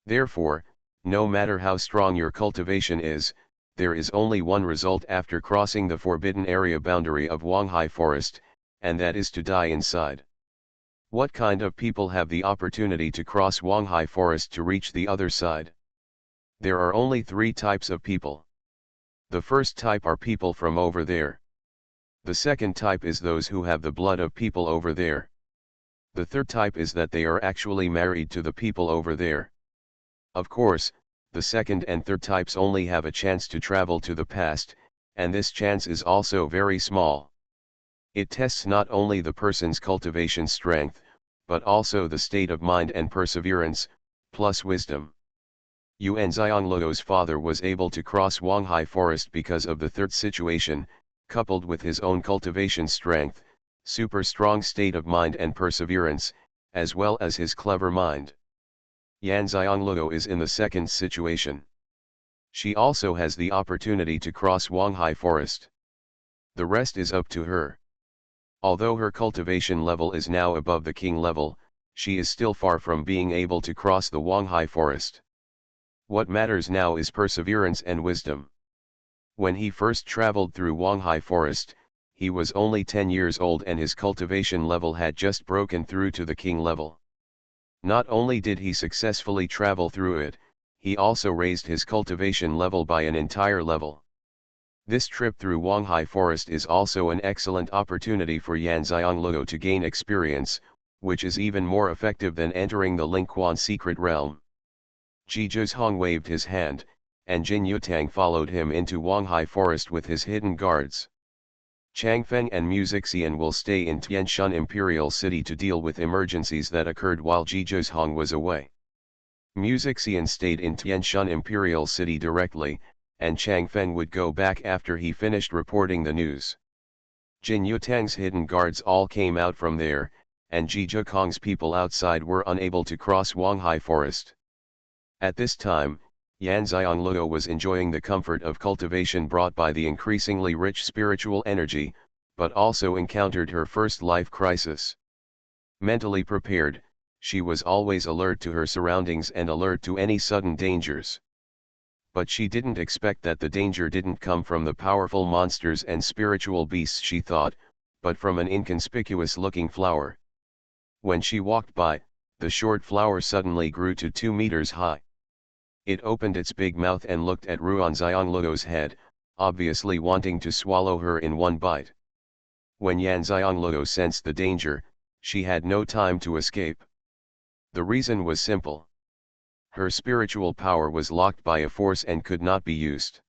A: Therefore, no matter how strong your cultivation is, there is only one result after crossing the forbidden area boundary of Wanghai Forest, and that is to die inside. What kind of people have the opportunity to cross Wanghai Forest to reach the other side? There are only 3 types of people. The first type are people from over there. The second type is those who have the blood of people over there. The third type is that they are actually married to the people over there. Of course, the second and third types only have a chance to travel to the past, and this chance is also very small. It tests not only the person's cultivation strength, but also the state of mind and perseverance, plus wisdom. Yuan Xianluo's father was able to cross Wanghai Forest because of the third situation, coupled with his own cultivation strength, super strong state of mind and perseverance, as well as his clever mind. Yan Xiangluo is in the second situation. She also has the opportunity to cross Wanghai Forest. The rest is up to her. Although her cultivation level is now above the king level, she is still far from being able to cross the Wanghai Forest. What matters now is perseverance and wisdom. When he first traveled through Wanghai Forest, he was only 10 years old and his cultivation level had just broken through to the king level. Not only did he successfully travel through it, he also raised his cultivation level by an entire level. This trip through Wanghai Forest is also an excellent opportunity for Yan Xiangluo to gain experience, which is even more effective than entering the Lingquan secret realm. Ji Zhong waved his hand, and Jin Yutang followed him into Wanghai Forest with his hidden guards. Changfeng and Xian will stay in Tianshun Imperial City to deal with emergencies that occurred while Ji Zhong was away. Xian stayed in Tianshun Imperial City directly, and Changfeng would go back after he finished reporting the news. Jin Yutang's hidden guards all came out from there, and Ji Zhong's people outside were unable to cross Wanghai Forest. At this time, Yan Xiangluo was enjoying the comfort of cultivation brought by the increasingly rich spiritual energy, but also encountered her first life crisis. Mentally prepared, she was always alert to her surroundings and alert to any sudden dangers. But she didn't expect that the danger didn't come from the powerful monsters and spiritual beasts she thought, but from an inconspicuous-looking flower. When she walked by, the short flower suddenly grew to 2 meters high. It opened its big mouth and looked at Ruan Xiangluo's head, obviously wanting to swallow her in one bite. When Yan Xiangluo sensed the danger, she had no time to escape. The reason was simple. Her spiritual power was locked by a force and could not be used.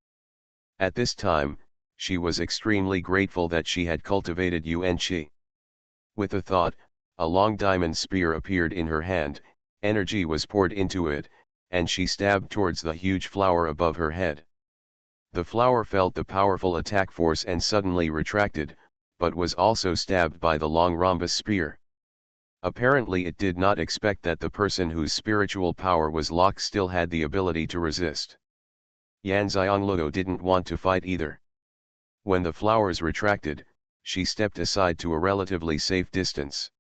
A: At this time, she was extremely grateful that she had cultivated Yuan Qi. With a thought, a long diamond spear appeared in her hand, energy was poured into it, and she stabbed towards the huge flower above her head. The flower felt the powerful attack force and suddenly retracted, but was also stabbed by the long rhombus spear. Apparently it did not expect that the person whose spiritual power was locked still had the ability to resist. Yan Xiangluo didn't want to fight either. When the flowers retracted, she stepped aside to a relatively safe distance.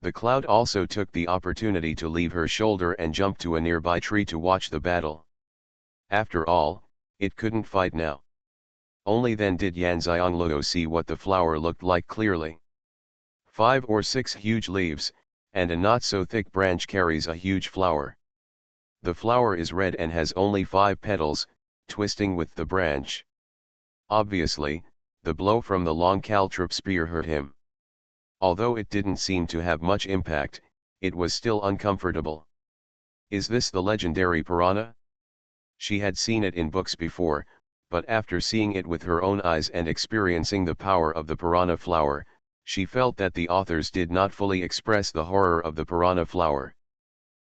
A: The cloud also took the opportunity to leave her shoulder and jump to a nearby tree to watch the battle. After all, it couldn't fight now. Only then did Yan Xiangluo see what the flower looked like clearly. 5 or 6 huge leaves, and a not-so-thick branch carries a huge flower. The flower is red and has only 5 petals, twisting with the branch. Obviously, the blow from the long caltrop spear hurt him. Although it didn't seem to have much impact, it was still uncomfortable. Is this the legendary piranha? She had seen it in books before, but after seeing it with her own eyes and experiencing the power of the piranha flower, she felt that the authors did not fully express the horror of the piranha flower.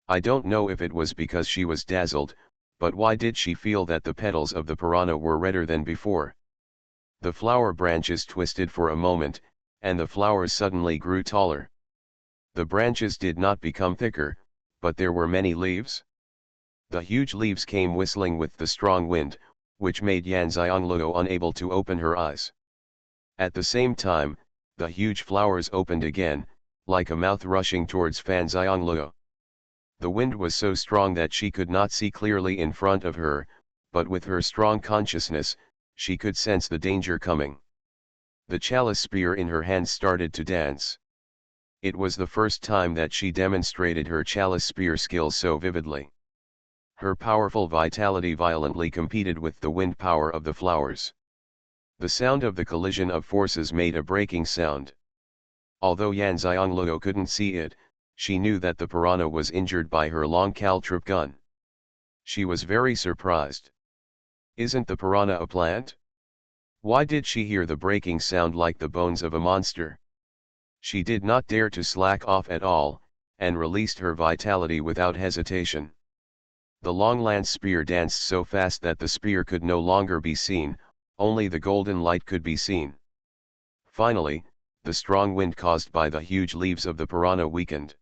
A: I don't know if it was because she was dazzled, but why did she feel that the petals of the piranha were redder than before? The flower branches twisted for a moment, and the flowers suddenly grew taller. The branches did not become thicker, but there were many leaves. The huge leaves came whistling with the strong wind, which made Yan Xianglou unable to open her eyes. At the same time, the huge flowers opened again, like a mouth rushing towards Fan Xianglou. The wind was so strong that she could not see clearly in front of her, but with her strong consciousness, she could sense the danger coming. The chalice spear in her hand started to dance. It was the first time that she demonstrated her chalice spear skills so vividly. Her powerful vitality violently competed with the wind power of the flowers. The sound of the collision of forces made a breaking sound. Although Yan Xianglou couldn't see it, she knew that the piranha was injured by her long caltrip gun. She was very surprised. Isn't the piranha a plant? Why did she hear the breaking sound like the bones of a monster? She did not dare to slack off at all, and released her vitality without hesitation. The long lance spear danced so fast that the spear could no longer be seen, only the golden light could be seen. Finally, the strong wind caused by the huge leaves of the piranha weakened.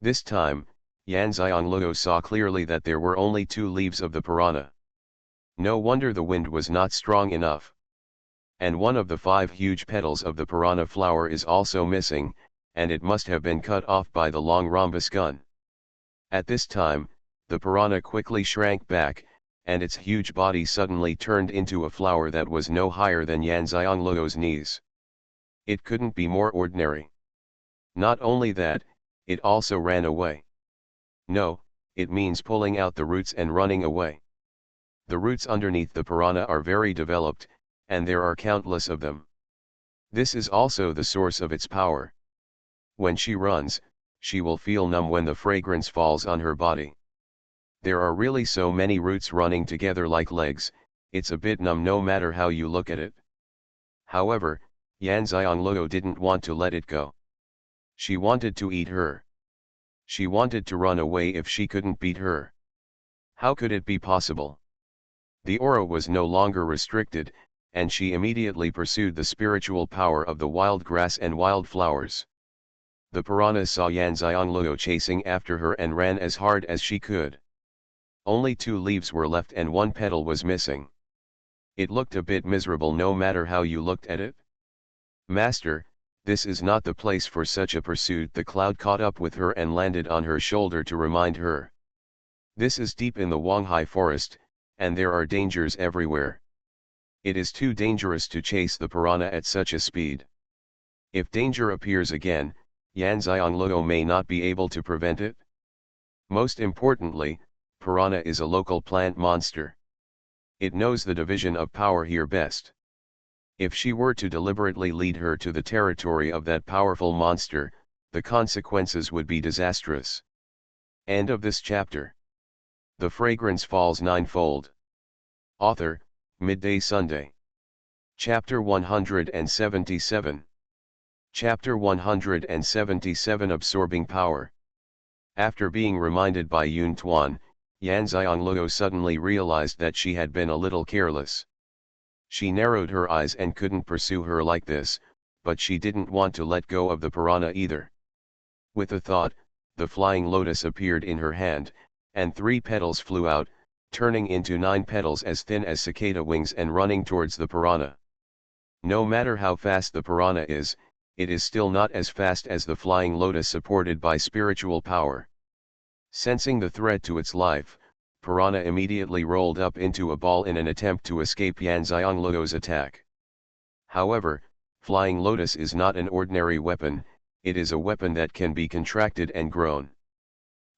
A: This time, Yan Xianglou saw clearly that there were only 2 leaves of the piranha. No wonder the wind was not strong enough. And one of the 5 huge petals of the piranha flower is also missing, and it must have been cut off by the long rhombus gun. At this time, the piranha quickly shrank back, and its huge body suddenly turned into a flower that was no higher than Yan Xianglou's knees. It couldn't be more ordinary. Not only that, it also ran away. No, it means pulling out the roots and running away. The roots underneath the piranha are very developed, and there are countless of them. This is also the source of its power. When she runs, she will feel numb when the fragrance falls on her body. There are really so many roots running together like legs, it's a bit numb no matter how you look at it. However, Yan Xianglou didn't want to let it go. She wanted to eat her. She wanted to run away if she couldn't beat her. How could it be possible? The aura was no longer restricted, and she immediately pursued the spiritual power of the wild grass and wild flowers. The piranha saw Yan Xianglou chasing after her and ran as hard as she could. Only 2 leaves were left and 1 petal was missing. It looked a bit miserable no matter how you looked at it. Master, this is not the place for such a pursuit. The cloud caught up with her and landed on her shoulder to remind her. This is deep in the Huanghai forest, and there are dangers everywhere. It is too dangerous to chase the piranha at such a speed. If danger appears again, Yan Xianglou may not be able to prevent it. Most importantly, piranha is a local plant monster. It knows the division of power here best. If she were to deliberately lead her to the territory of that powerful monster, the consequences would be disastrous. End of this chapter. The Fragrance Falls Ninefold. Author, Midday Sunday. Chapter 177. Chapter 177 Absorbing Power. After being reminded by Yun Tuan, Yan Xianglou suddenly realized that she had been a little careless. She narrowed her eyes and couldn't pursue her like this, but she didn't want to let go of the piranha either. With a thought, the flying lotus appeared in her hand, and 3 petals flew out, turning into 9 petals as thin as cicada wings and running towards the piranha. No matter how fast the piranha is, it is still not as fast as the flying lotus supported by spiritual power. Sensing the threat to its life, piranha immediately rolled up into a ball in an attempt to escape Yan Xianglou's attack. However, flying lotus is not an ordinary weapon, it is a weapon that can be contracted and grown.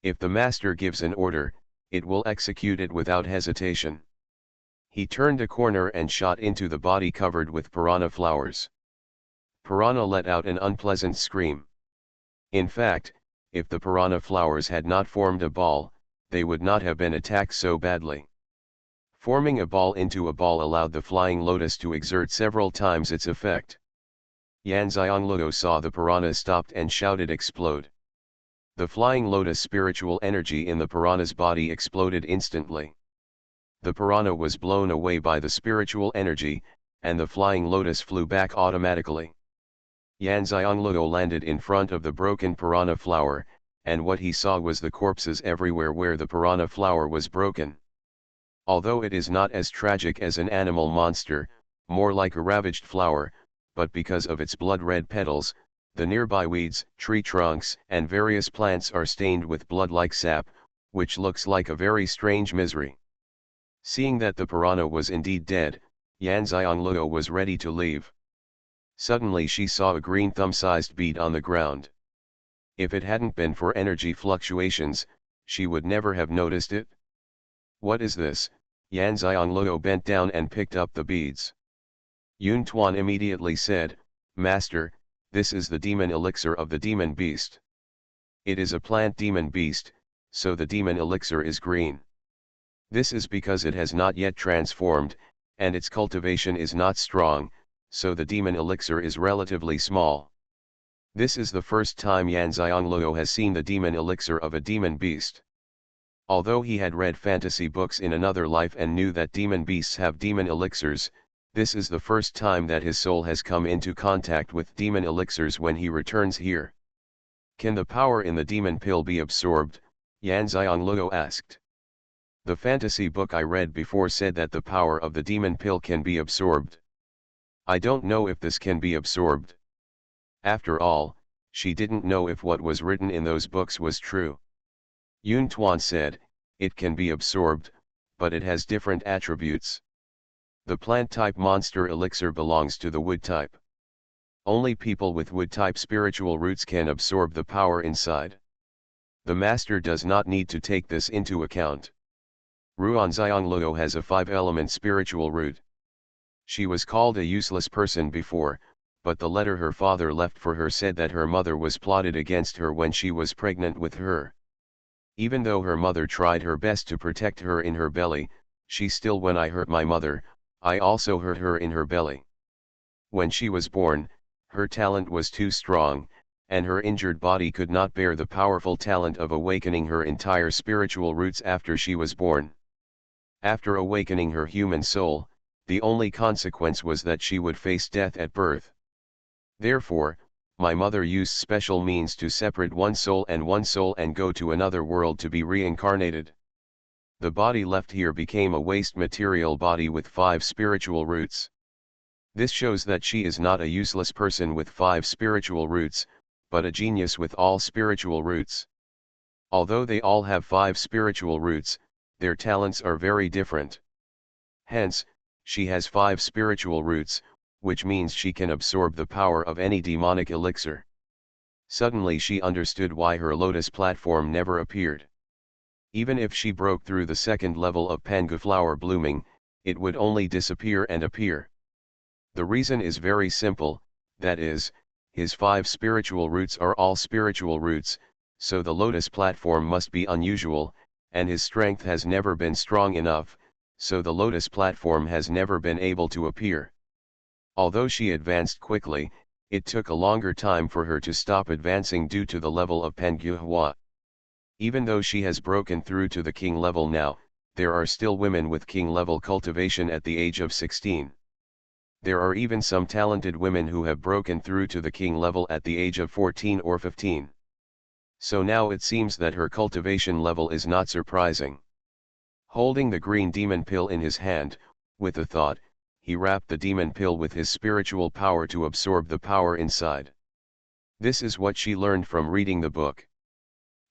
A: If the master gives an order, it will execute it without hesitation. He turned a corner and shot into the body covered with piranha flowers. Piranha let out an unpleasant scream. In fact, if the piranha flowers had not formed a ball, they would not have been attacked so badly. Forming a ball into a ball allowed the flying lotus to exert several times its effect. Yan Xianglou saw the piranha stopped and shouted explode. The flying lotus spiritual energy in the piranha's body exploded instantly. The piranha was blown away by the spiritual energy, and the flying lotus flew back automatically. Yan Xianglou landed in front of the broken piranha flower, and what he saw was the corpses everywhere where the piranha flower was broken. Although it is not as tragic as an animal monster, more like a ravaged flower, but because of its blood-red petals, the nearby weeds, tree trunks, and various plants are stained with blood-like sap, which looks like a very strange misery. Seeing that the piranha was indeed dead, Xianxia was ready to leave. Suddenly she saw a green thumb-sized bead on the ground. If it hadn't been for energy fluctuations, she would never have noticed it. "What is this?" Xianxia bent down and picked up the beads. Xuanhuan immediately said, "Master, this is the demon elixir of the demon beast. It is a plant demon beast, so the demon elixir is green. This is because it has not yet transformed, and its cultivation is not strong, so the demon elixir is relatively small." This is the first time Xianxia has seen the demon elixir of a demon beast. Although he had read fantasy books in another life and knew that demon beasts have demon elixirs, this is the first time that his soul has come into contact with demon elixirs when he returns here. "Can the power in the demon pill be absorbed?" Xianxia asked. "The fantasy book I read before said that the power of the demon pill can be absorbed. I don't know if this can be absorbed." After all, she didn't know if what was written in those books was true. Xuanhuan said, "It can be absorbed, but it has different attributes. The plant-type monster elixir belongs to the wood-type. Only people with wood-type spiritual roots can absorb the power inside. The master does not need to take this into account. Xuanhuan has a 5-element spiritual root. She was called a useless person before, but the letter her father left for her said that her mother was plotted against her when she was pregnant with her. Even though her mother tried her best to protect her in her belly, she still when I hurt my mother, I also hurt her in her belly. When she was born, her talent was too strong, and her injured body could not bear the powerful talent of awakening her entire spiritual roots after she was born. After awakening her human soul, the only consequence was that she would face death at birth. Therefore, my mother used special means to separate one soul and go to another world to be reincarnated. The body left here became a waste material body with 5 spiritual roots. This shows that she is not a useless person with 5 spiritual roots, but a genius with all spiritual roots. Although they all have 5 spiritual roots, their talents are very different. Hence, she has 5 spiritual roots, which means she can absorb the power of any demonic elixir. Suddenly she understood why her lotus platform never appeared. Even if she broke through the 2nd level of Pangu flower blooming, it would only disappear and appear. The reason is very simple, that is, his 5 spiritual roots are all spiritual roots, so the lotus platform must be unusual, and his strength has never been strong enough, so the lotus platform has never been able to appear. Although she advanced quickly, it took a longer time for her to stop advancing due to the level of Panguhua. Even though she has broken through to the king level now, there are still women with king level cultivation at the age of 16. There are even some talented women who have broken through to the king level at the age of 14 or 15. So now it seems that her cultivation level is not surprising. Holding the green demon pill in his hand, with a thought, he wrapped the demon pill with his spiritual power to absorb the power inside. This is what she learned from reading the book.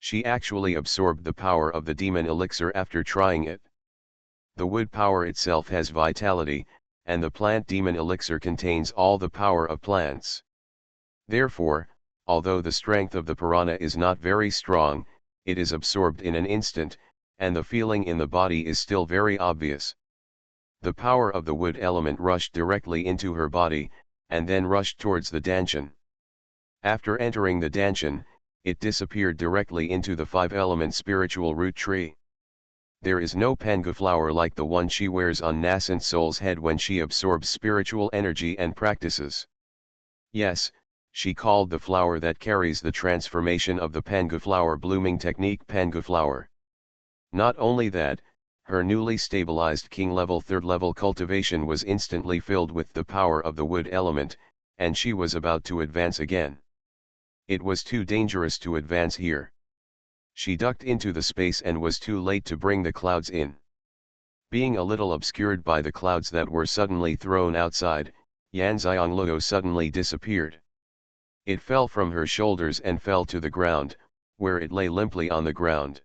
A: She actually absorbed the power of the demon elixir after trying it. The wood power itself has vitality, and the plant demon elixir contains all the power of plants. Therefore, although the strength of the piranha is not very strong, it is absorbed in an instant, and the feeling in the body is still very obvious. The power of the wood element rushed directly into her body, and then rushed towards the danshan. After entering the danshan, it disappeared directly into the 5-element spiritual root tree. There is no Pangu flower like the one she wears on nascent soul's head when she absorbs spiritual energy and practices. Yes, she called the flower that carries the transformation of the Pangu flower blooming technique Pangu flower. Not only that, her newly stabilized king level 3rd level cultivation was instantly filled with the power of the wood element, and she was about to advance again. It was too dangerous to advance here. She ducked into the space and was too late to bring the clouds in. Being a little obscured by the clouds that were suddenly thrown outside, Yanxiangluo suddenly disappeared. It fell from her shoulders and fell to the ground, where it lay limply on the ground.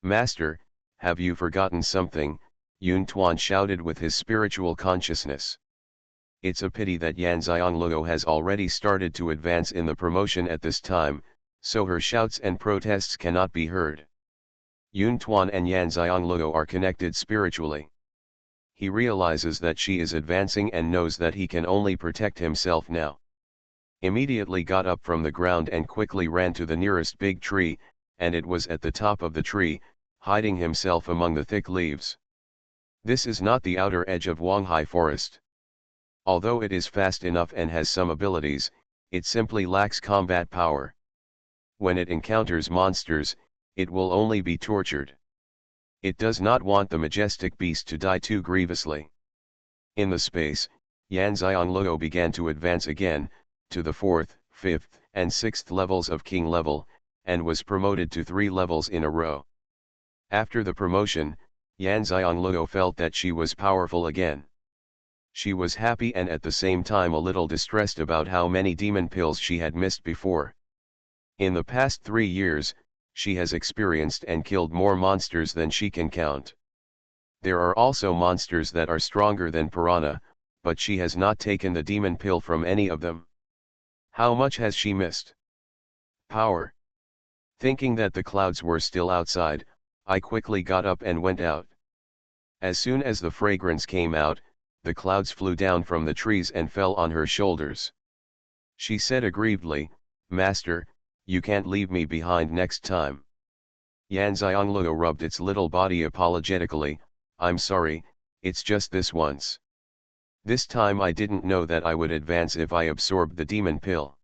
A: "Master, have you forgotten something?" Yun Tuan shouted with his spiritual consciousness. It's a pity that Yanxiangluo has already started to advance in the promotion at this time, so her shouts and protests cannot be heard. Yun Tuan and Yanxiangluo are connected spiritually. He realizes that she is advancing and knows that he can only protect himself now. Immediately got up from the ground and quickly ran to the nearest big tree, and it was at the top of the tree, hiding himself among the thick leaves. This is not the outer edge of Huanghai Forest. Although it is fast enough and has some abilities, it simply lacks combat power. When it encounters monsters, it will only be tortured. It does not want the majestic beast to die too grievously. In the space, Yanxiangluo began to advance again, to the 4th, 5th, and 6th levels of king level, and was promoted to 3 levels in a row. After the promotion, Yanxiangluo felt that she was powerful again. She was happy and at the same time a little distressed about how many demon pills she had missed before. In the past 3 years, she has experienced and killed more monsters than she can count. There are also monsters that are stronger than Piranha, but she has not taken the demon pill from any of them. How much has she missed? Power. Thinking that the clouds were still outside, I quickly got up and went out. As soon as the fragrance came out, the clouds flew down from the trees and fell on her shoulders. She said aggrievedly, "Master, you can't leave me behind next time." Yanxiangluo rubbed its little body apologetically, "I'm sorry, it's just this once. This time I didn't know that I would advance if I absorbed the demon pill.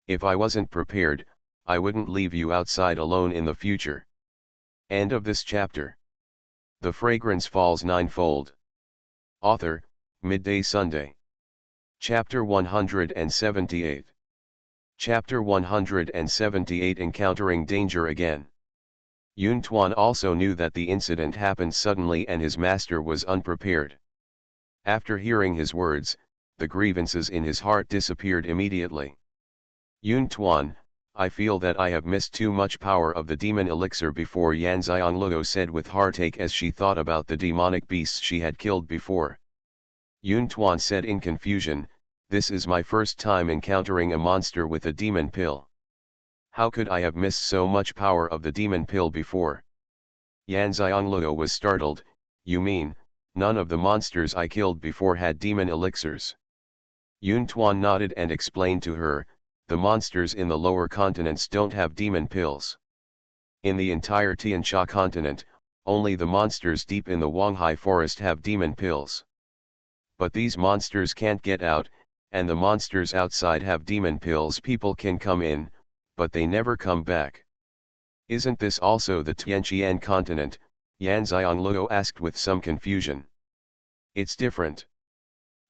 A: If I wasn't prepared, I wouldn't leave you outside alone in the future." End of this chapter. The Fragrance Falls Ninefold. Author, Midday Sunday. Chapter 178. Chapter 178 Encountering Danger Again. Yun Tuan also knew that the incident happened suddenly and his master was unprepared. After hearing his words, the grievances in his heart disappeared immediately. "Yun Tuan, I feel that I have missed too much power of the demon elixir before," Yanxiangluo said with heartache as she thought about the demonic beasts she had killed before. Yun Tuan said in confusion, "This is my first time encountering a monster with a demon pill. How could I have missed so much power of the demon pill before?" Yanxiangluo was startled, "You mean, none of the monsters I killed before had demon elixirs?" Yun Tuan nodded and explained to her, "The monsters in the lower continents don't have demon pills. In the entire Xianxia continent, only the monsters deep in the Huanghai forest have demon pills. But these monsters can't get out, and the monsters outside have demon pills. People can come in, but they never come back. Isn't this also the Tianqian continent?" Yanxiangluo asked with some confusion. "It's different.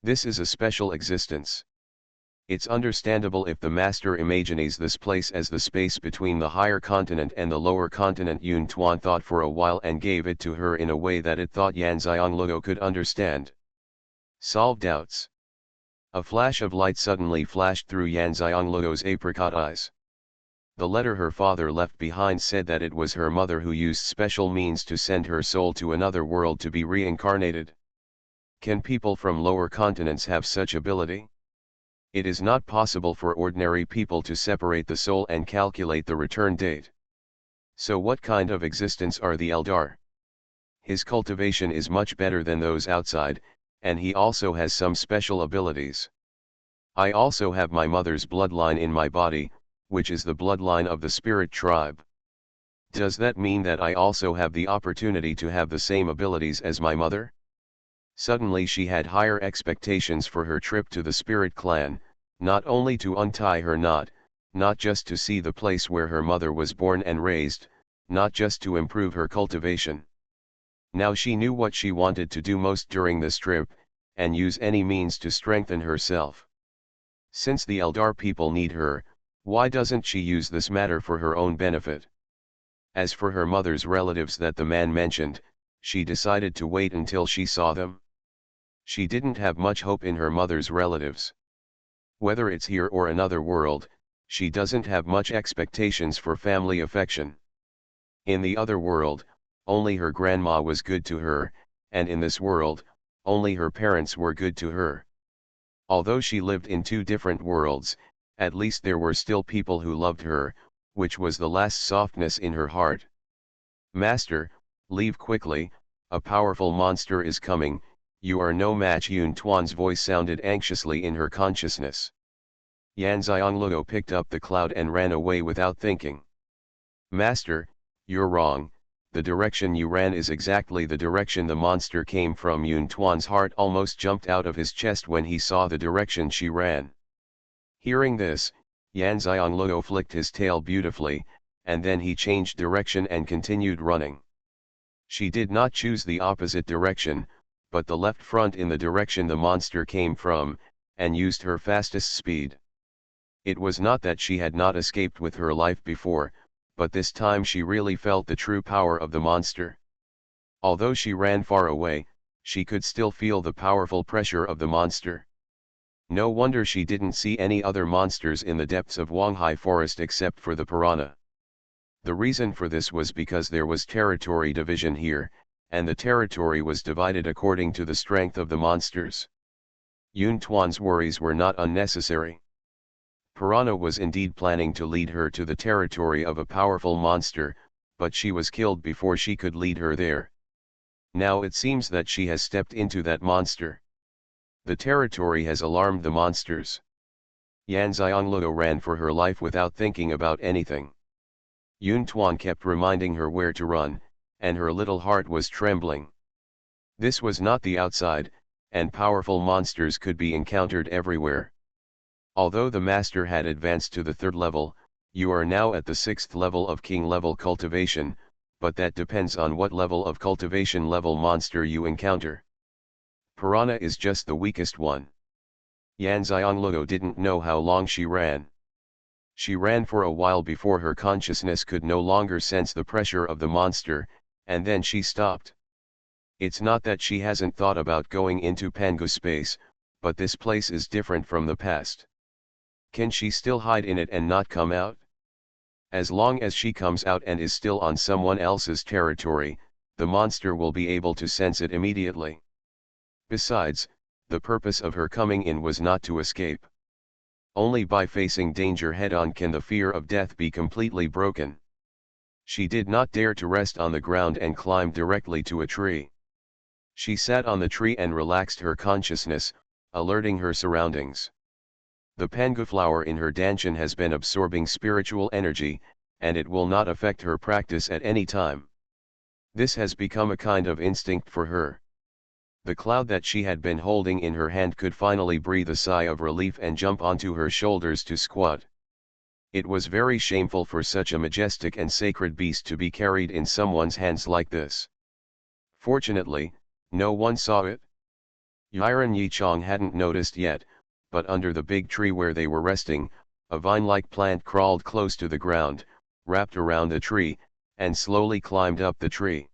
A: This is a special existence. It's understandable if the master imagines this place as the space between the higher continent and the lower continent." Yun Tuan thought for a while and gave it to her in a way that it thought Yanxiangluo could understand. "Solve doubts." A flash of light suddenly flashed through Yanxiangluo's apricot eyes. The letter her father left behind said that it was her mother who used special means to send her soul to another world to be reincarnated. Can people from lower continents have such ability? It is not possible for ordinary people to separate the soul and calculate the return date. So what kind of existence are the Eldar? His cultivation is much better than those outside, and he also has some special abilities. I also have my mother's bloodline in my body, which is the bloodline of the spirit tribe. Does that mean that I also have the opportunity to have the same abilities as my mother?" Suddenly she had higher expectations for her trip to the spirit clan, not only to untie her knot, not just to see the place where her mother was born and raised, not just to improve her cultivation. Now she knew what she wanted to do most during this trip, and use any means to strengthen herself. Since the Eldar people need her, why doesn't she use this matter for her own benefit? As for her mother's relatives that the man mentioned, she decided to wait until she saw them. She didn't have much hope in her mother's relatives. Whether it's here or another world, she doesn't have much expectations for family affection. In the other world, only her grandma was good to her, and in this world, only her parents were good to her. Although she lived in two different worlds, at least there were still people who loved her, which was the last softness in her heart. "Master, leave quickly, a powerful monster is coming, you are no match." Yun Tuan's voice sounded anxiously in her consciousness. Yan Xianglego picked up the cloud and ran away without thinking. "Master, you're wrong, the direction you ran is exactly the direction the monster came from." Yun Tuan's heart almost jumped out of his chest when he saw the direction she ran. Hearing this, Yan Xianglego flicked his tail beautifully, and then he changed direction and continued running. She did not choose the opposite direction, but the left front in the direction the monster came from, and used her fastest speed. It was not that she had not escaped with her life before, but this time she really felt the true power of the monster. Although she ran far away, she could still feel the powerful pressure of the monster. No wonder she didn't see any other monsters in the depths of Huanghai Forest except for the piranha. The reason for this was because there was territory division here, and the territory was divided according to the strength of the monsters. Yun Tuan's worries were not unnecessary. Piranha was indeed planning to lead her to the territory of a powerful monster, but she was killed before she could lead her there. Now it seems that she has stepped into that monster. The territory has alarmed the monsters. Yan Xianglego ran for her life without thinking about anything. Yun Tuan kept reminding her where to run, and her little heart was trembling. This was not the outside, and powerful monsters could be encountered everywhere. Although the master had advanced to the 3rd level, you are now at the 6th level of king level cultivation, but that depends on what level of cultivation level monster you encounter. Piranha is just the weakest one. Yan Xianglego didn't know how long she ran. She ran for a while before her consciousness could no longer sense the pressure of the monster, and then she stopped. It's not that she hasn't thought about going into Pangu space, but this place is different from the past. Can she still hide in it and not come out? As long as she comes out and is still on someone else's territory, the monster will be able to sense it immediately. Besides, the purpose of her coming in was not to escape. Only by facing danger head-on can the fear of death be completely broken. She did not dare to rest on the ground and climb directly to a tree. She sat on the tree and relaxed her consciousness, alerting her surroundings. The pangu flower in her dantian has been absorbing spiritual energy, and it will not affect her practice at any time. This has become a kind of instinct for her. The cloud that she had been holding in her hand could finally breathe a sigh of relief and jump onto her shoulders to squat. It was very shameful for such a majestic and sacred beast to be carried in someone's hands like this. Fortunately, no one saw it. Yiran Yichang hadn't noticed yet, but under the big tree where they were resting, a vine-like plant crawled close to the ground, wrapped around the tree, and slowly climbed up the tree.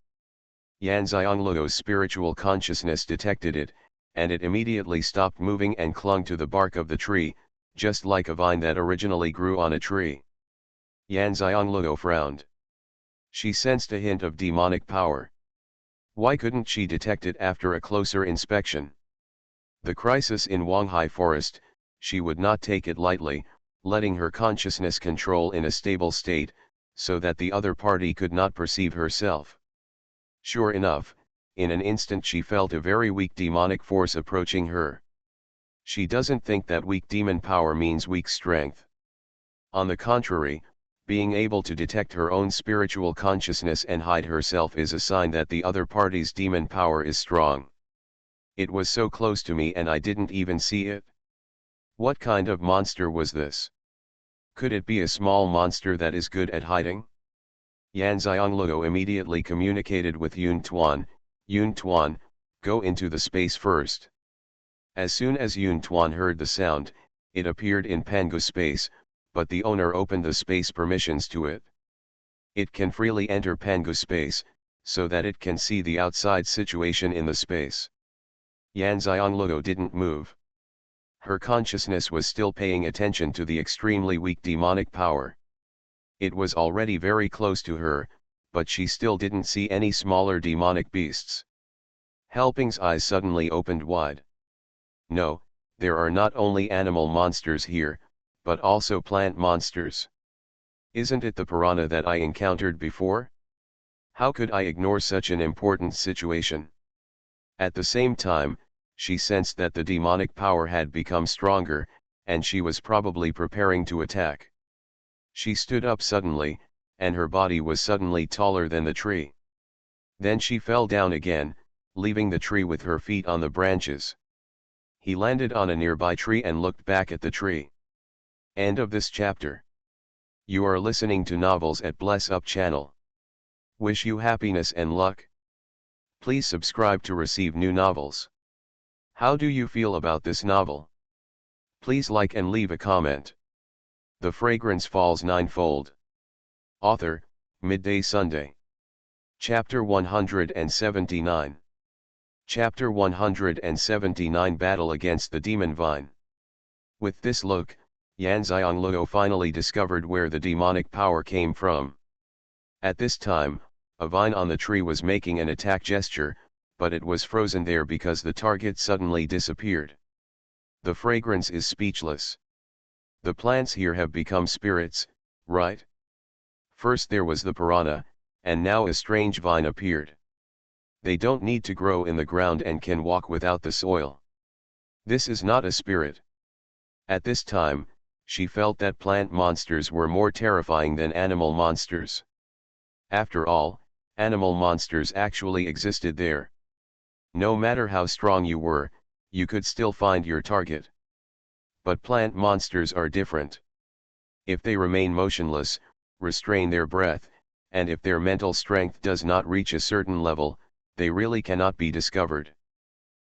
A: Yan Xianglego's spiritual consciousness detected it, and it immediately stopped moving and clung to the bark of the tree, just like a vine that originally grew on a tree. Yan Xianglego frowned. She sensed a hint of demonic power. Why couldn't she detect it after a closer inspection? The crisis in Huanghai Forest, she would not take it lightly, letting her consciousness control in a stable state, so that the other party could not perceive herself. Sure enough, in an instant she felt a very weak demonic force approaching her. She doesn't think that weak demon power means weak strength. On the contrary, being able to detect her own spiritual consciousness and hide herself is a sign that the other party's demon power is strong. It was so close to me and I didn't even see it. What kind of monster was this? Could it be a small monster that is good at hiding? Yan Xianglego immediately communicated with Yun Tuan. Yun Tuan, go into the space first. As soon as Yun Tuan heard the sound, it appeared in Pangu space, but the owner opened the space permissions to it. It can freely enter Pangu space, so that it can see the outside situation in the space. Yan Xianglego didn't move. Her consciousness was still paying attention to the extremely weak demonic power. It was already very close to her, but she still didn't see any smaller demonic beasts. Helping's eyes suddenly opened wide. No, there are not only animal monsters here, but also plant monsters. Isn't it the piranha that I encountered before? How could I ignore such an important situation? At the same time, she sensed that the demonic power had become stronger, and she was probably preparing to attack. She stood up suddenly, and her body was suddenly taller than the tree. Then she fell down again, leaving the tree with her feet on the branches. He landed on a nearby tree and looked back at the tree. End of this chapter. You are listening to novels at Bless Up channel. Wish you happiness and luck. Please subscribe to receive new novels. How do you feel about this novel? Please like and leave a comment. The Fragrance Falls Ninefold. Author, Midday Sunday. Chapter 179. Chapter 179 Battle Against the Demon Vine. With this look, Yan Xianglego finally discovered where the demonic power came from. At this time, a vine on the tree was making an attack gesture, but it was frozen there because the target suddenly disappeared. The fragrance is speechless. The plants here have become spirits, right? First there was the piranha, and now a strange vine appeared. They don't need to grow in the ground and can walk without the soil. This is not a spirit. At this time, she felt that plant monsters were more terrifying than animal monsters. After all, animal monsters actually existed there. No matter how strong you were, you could still find your target. But plant monsters are different. If they remain motionless, restrain their breath, and if their mental strength does not reach a certain level, they really cannot be discovered.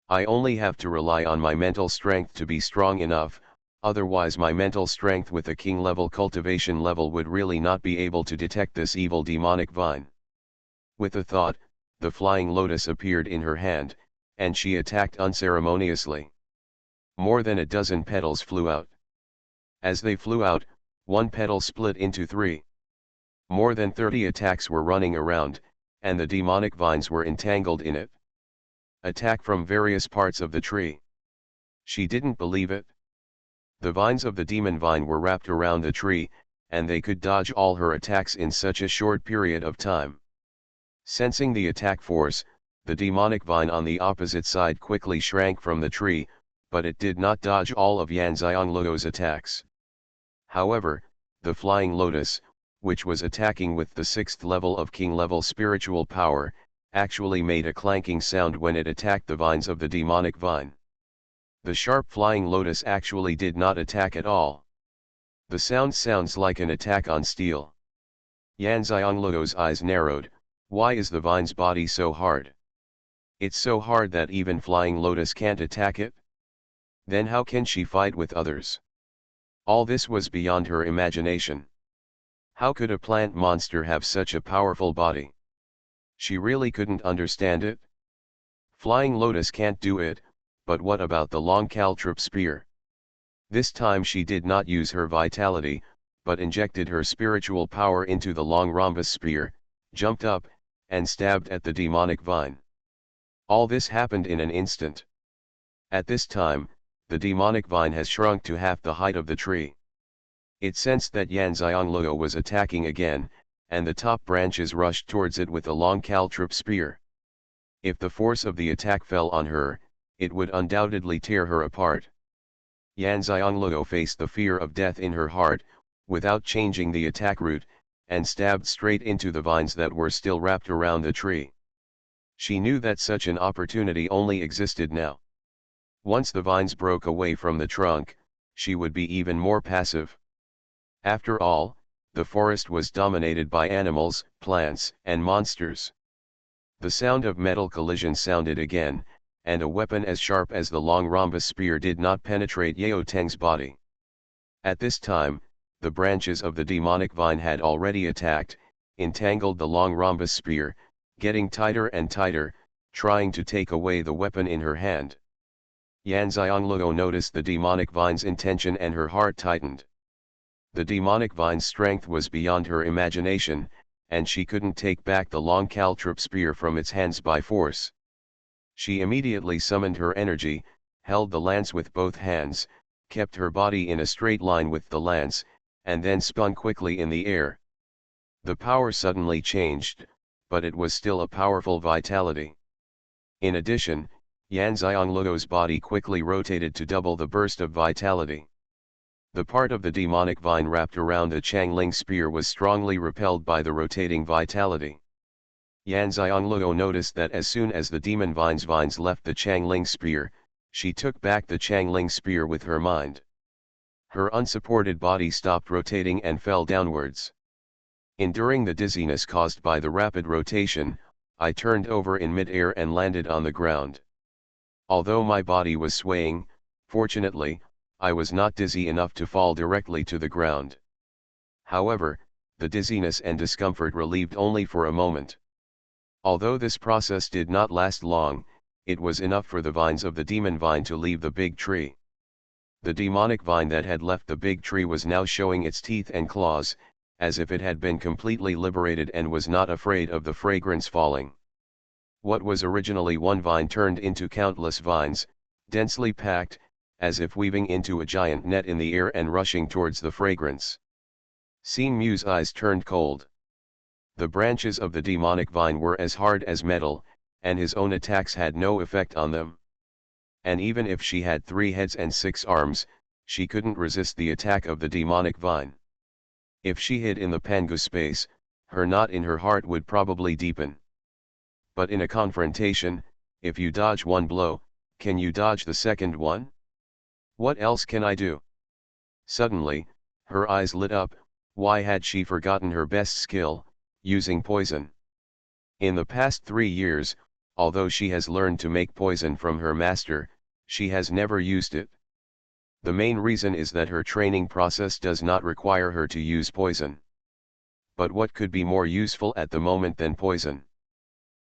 A: I only have to rely on my mental strength to be strong enough, otherwise my mental strength with a king level cultivation level would really not be able to detect this evil demonic vine. With a thought, the flying lotus appeared in her hand, and she attacked unceremoniously. More than a dozen petals flew out. As they flew out, one petal split into 3. More than 30 attacks were running around, and the demonic vines were entangled in it. Attack from various parts of the tree. She didn't believe it. The vines of the demon vine were wrapped around the tree, and they could dodge all her attacks in such a short period of time. Sensing the attack force, the demonic vine on the opposite side quickly shrank from the tree, but it did not dodge all of Yan Xianglego's attacks. However, the flying lotus, which was attacking with the 6th level of king level spiritual power, actually made a clanking sound when it attacked the vines of the demonic vine. The sharp flying lotus actually did not attack at all. The sound sounds like an attack on steel. Yan Xianglego's eyes narrowed. Why is the vine's body so hard? It's so hard that even flying lotus can't attack it? Then how can she fight with others? All this was beyond her imagination. How could a plant monster have such a powerful body? She really couldn't understand it. Flying lotus can't do it, but what about the long caltrip spear? This time she did not use her vitality, but injected her spiritual power into the long rhombus spear, jumped up, and stabbed at the demonic vine. All this happened in an instant. At this time, the demonic vine has shrunk to half the height of the tree. It sensed that Yan Xianglego was attacking again, and the top branches rushed towards it with a long caltrip spear. If the force of the attack fell on her, it would undoubtedly tear her apart. Yan Xianglego faced the fear of death in her heart, without changing the attack route, and stabbed straight into the vines that were still wrapped around the tree. She knew that such an opportunity only existed now. Once the vines broke away from the trunk, she would be even more passive. After all, the forest was dominated by animals, plants, and monsters. The sound of metal collision sounded again, and a weapon as sharp as the long rhombus spear did not penetrate Yao Teng's body. At this time, the branches of the demonic vine had already attacked, entangled the long rhombus spear, getting tighter and tighter, trying to take away the weapon in her hand. Xianxia noticed the demonic vine's intention and her heart tightened. The demonic vine's strength was beyond her imagination, and she couldn't take back the long caltrop spear from its hands by force. She immediately summoned her energy, held the lance with both hands, kept her body in a straight line with the lance, and then spun quickly in the air. The power suddenly changed, but it was still a powerful vitality. In addition, Xianxia body quickly rotated to double the burst of vitality. The part of the demonic vine wrapped around the Changling spear was strongly repelled by the rotating vitality. Xianxia noticed that as soon as the demon vine's vines left the Changling spear, she took back the Changling spear with her mind. Her unsupported body stopped rotating and fell downwards. Enduring the dizziness caused by the rapid rotation, I turned over in mid-air and landed on the ground. Although my body was swaying, fortunately, I was not dizzy enough to fall directly to the ground. However, the dizziness and discomfort relieved only for a moment. Although this process did not last long, it was enough for the vines of the demon vine to leave the big tree. The demonic vine that had left the big tree was now showing its teeth and claws, as if it had been completely liberated and was not afraid of the fragrance falling. What was originally one vine turned into countless vines, densely packed, as if weaving into a giant net in the air and rushing towards the fragrance. Seeing Mu's eyes turned cold. The branches of the demonic vine were as hard as metal, and his own attacks had no effect on them. And even if she had 3 heads and 6 arms, she couldn't resist the attack of the demonic vine. If she hid in the Pangu space, her knot in her heart would probably deepen. But in a confrontation, if you dodge one blow, can you dodge the second one? What else can I do? Suddenly, her eyes lit up. Why had she forgotten her best skill, using poison? In the past 3 years, although she has learned to make poison from her master, she has never used it. The main reason is that her training process does not require her to use poison. But what could be more useful at the moment than poison?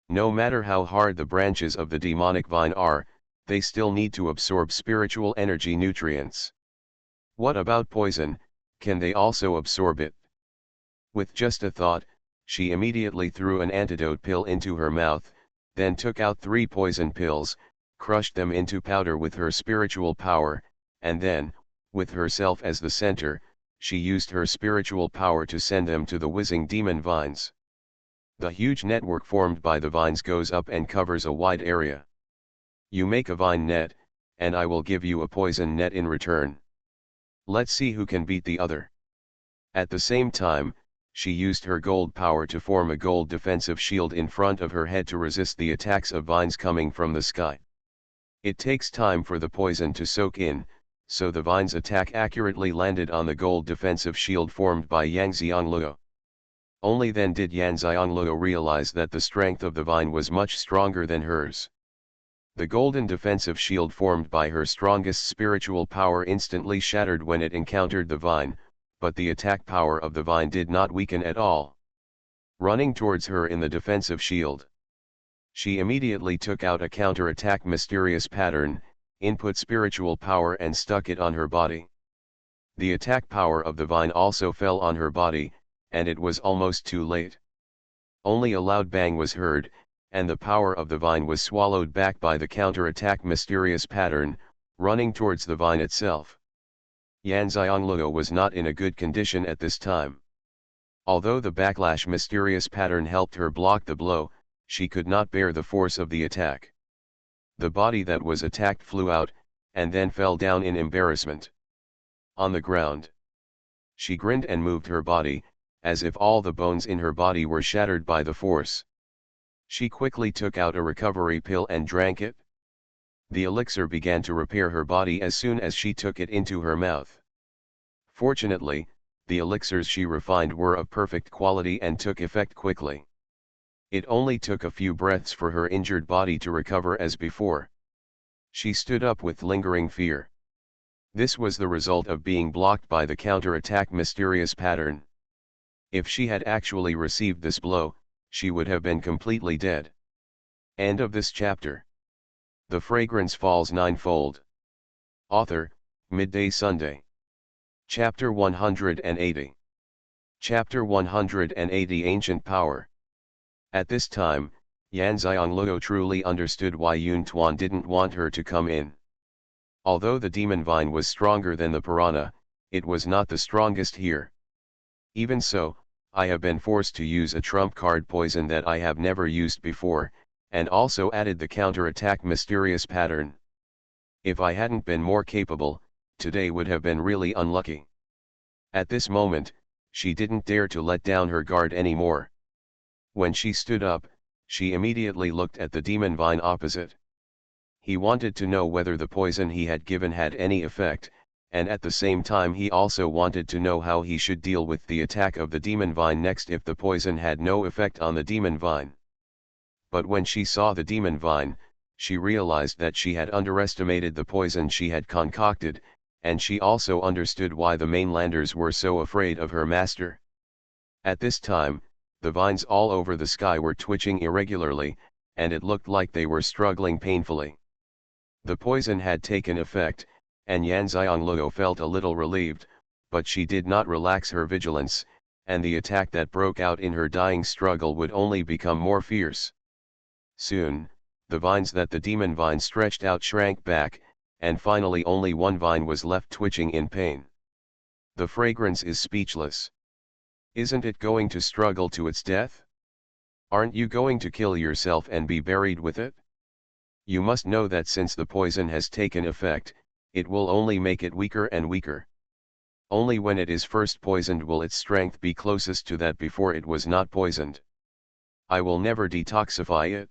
A: No matter how hard the branches of the demonic vine are, they still need to absorb spiritual energy nutrients. What about poison? Can they also absorb it? With just a thought, she immediately threw an antidote pill into her mouth, then took out 3 poison pills, crushed them into powder with her spiritual power, and then, with herself as the center, she used her spiritual power to send them to the whizzing demon vines. The huge network formed by the vines goes up and covers a wide area. You make a vine net, and I will give you a poison net in return. Let's see who can beat the other. At the same time, she used her gold power to form a gold defensive shield in front of her head to resist the attacks of vines coming from the sky. It takes time for the poison to soak in, so the vine's attack accurately landed on the gold defensive shield formed by Xianxia. Only then did Xianxia realize that the strength of the vine was much stronger than hers. The golden defensive shield formed by her strongest spiritual power instantly shattered when it encountered the vine, but the attack power of the vine did not weaken at all. Running towards her in the defensive shield, she immediately took out a counter-attack mysterious pattern, input spiritual power and stuck it on her body. The attack power of the vine also fell on her body, and it was almost too late. Only a loud bang was heard, and the power of the vine was swallowed back by the counter-attack mysterious pattern, running towards the vine itself. Xianxia was not in a good condition at this time. Although the backlash mysterious pattern helped her block the blow, she could not bear the force of the attack. The body that was attacked flew out, and then fell down in embarrassment. On the ground, she grinned and moved her body, as if all the bones in her body were shattered by the force. She quickly took out a recovery pill and drank it. The elixir began to repair her body as soon as she took it into her mouth. Fortunately, the elixirs she refined were of perfect quality and took effect quickly. It only took a few breaths for her injured body to recover as before. She stood up with lingering fear. This was the result of being blocked by the counter-attack mysterious pattern. If she had actually received this blow, she would have been completely dead. End of this chapter. The Fragrance Falls Ninefold. Author, Midday Sunday. Chapter 180. Chapter 180 Ancient Power. At this time, Yan Xianglou truly understood why Yun Tuan didn't want her to come in. Although the demon vine was stronger than the piranha, it was not the strongest here. Even so, I have been forced to use a trump card poison that I have never used before, and also added the counter-attack mysterious pattern. If I hadn't been more capable, today would have been really unlucky. At this moment, she didn't dare to let down her guard anymore. When she stood up, she immediately looked at the demon vine opposite. He wanted to know whether the poison he had given had any effect, and at the same time he also wanted to know how he should deal with the attack of the demon vine next if the poison had no effect on the demon vine. But when she saw the demon vine, she realized that she had underestimated the poison she had concocted, and she also understood why the mainlanders were so afraid of her master. At this time, the vines all over the sky were twitching irregularly, and it looked like they were struggling painfully. The poison had taken effect, and Yan Xianglou felt a little relieved, but she did not relax her vigilance, and the attack that broke out in her dying struggle would only become more fierce. Soon, the vines that the demon vine stretched out shrank back, and finally only one vine was left twitching in pain. The fragrance is speechless. Isn't it going to struggle to its death? Aren't you going to kill yourself and be buried with it? You must know that since the poison has taken effect, it will only make it weaker and weaker. Only when it is first poisoned will its strength be closest to that before it was not poisoned. I will never detoxify it.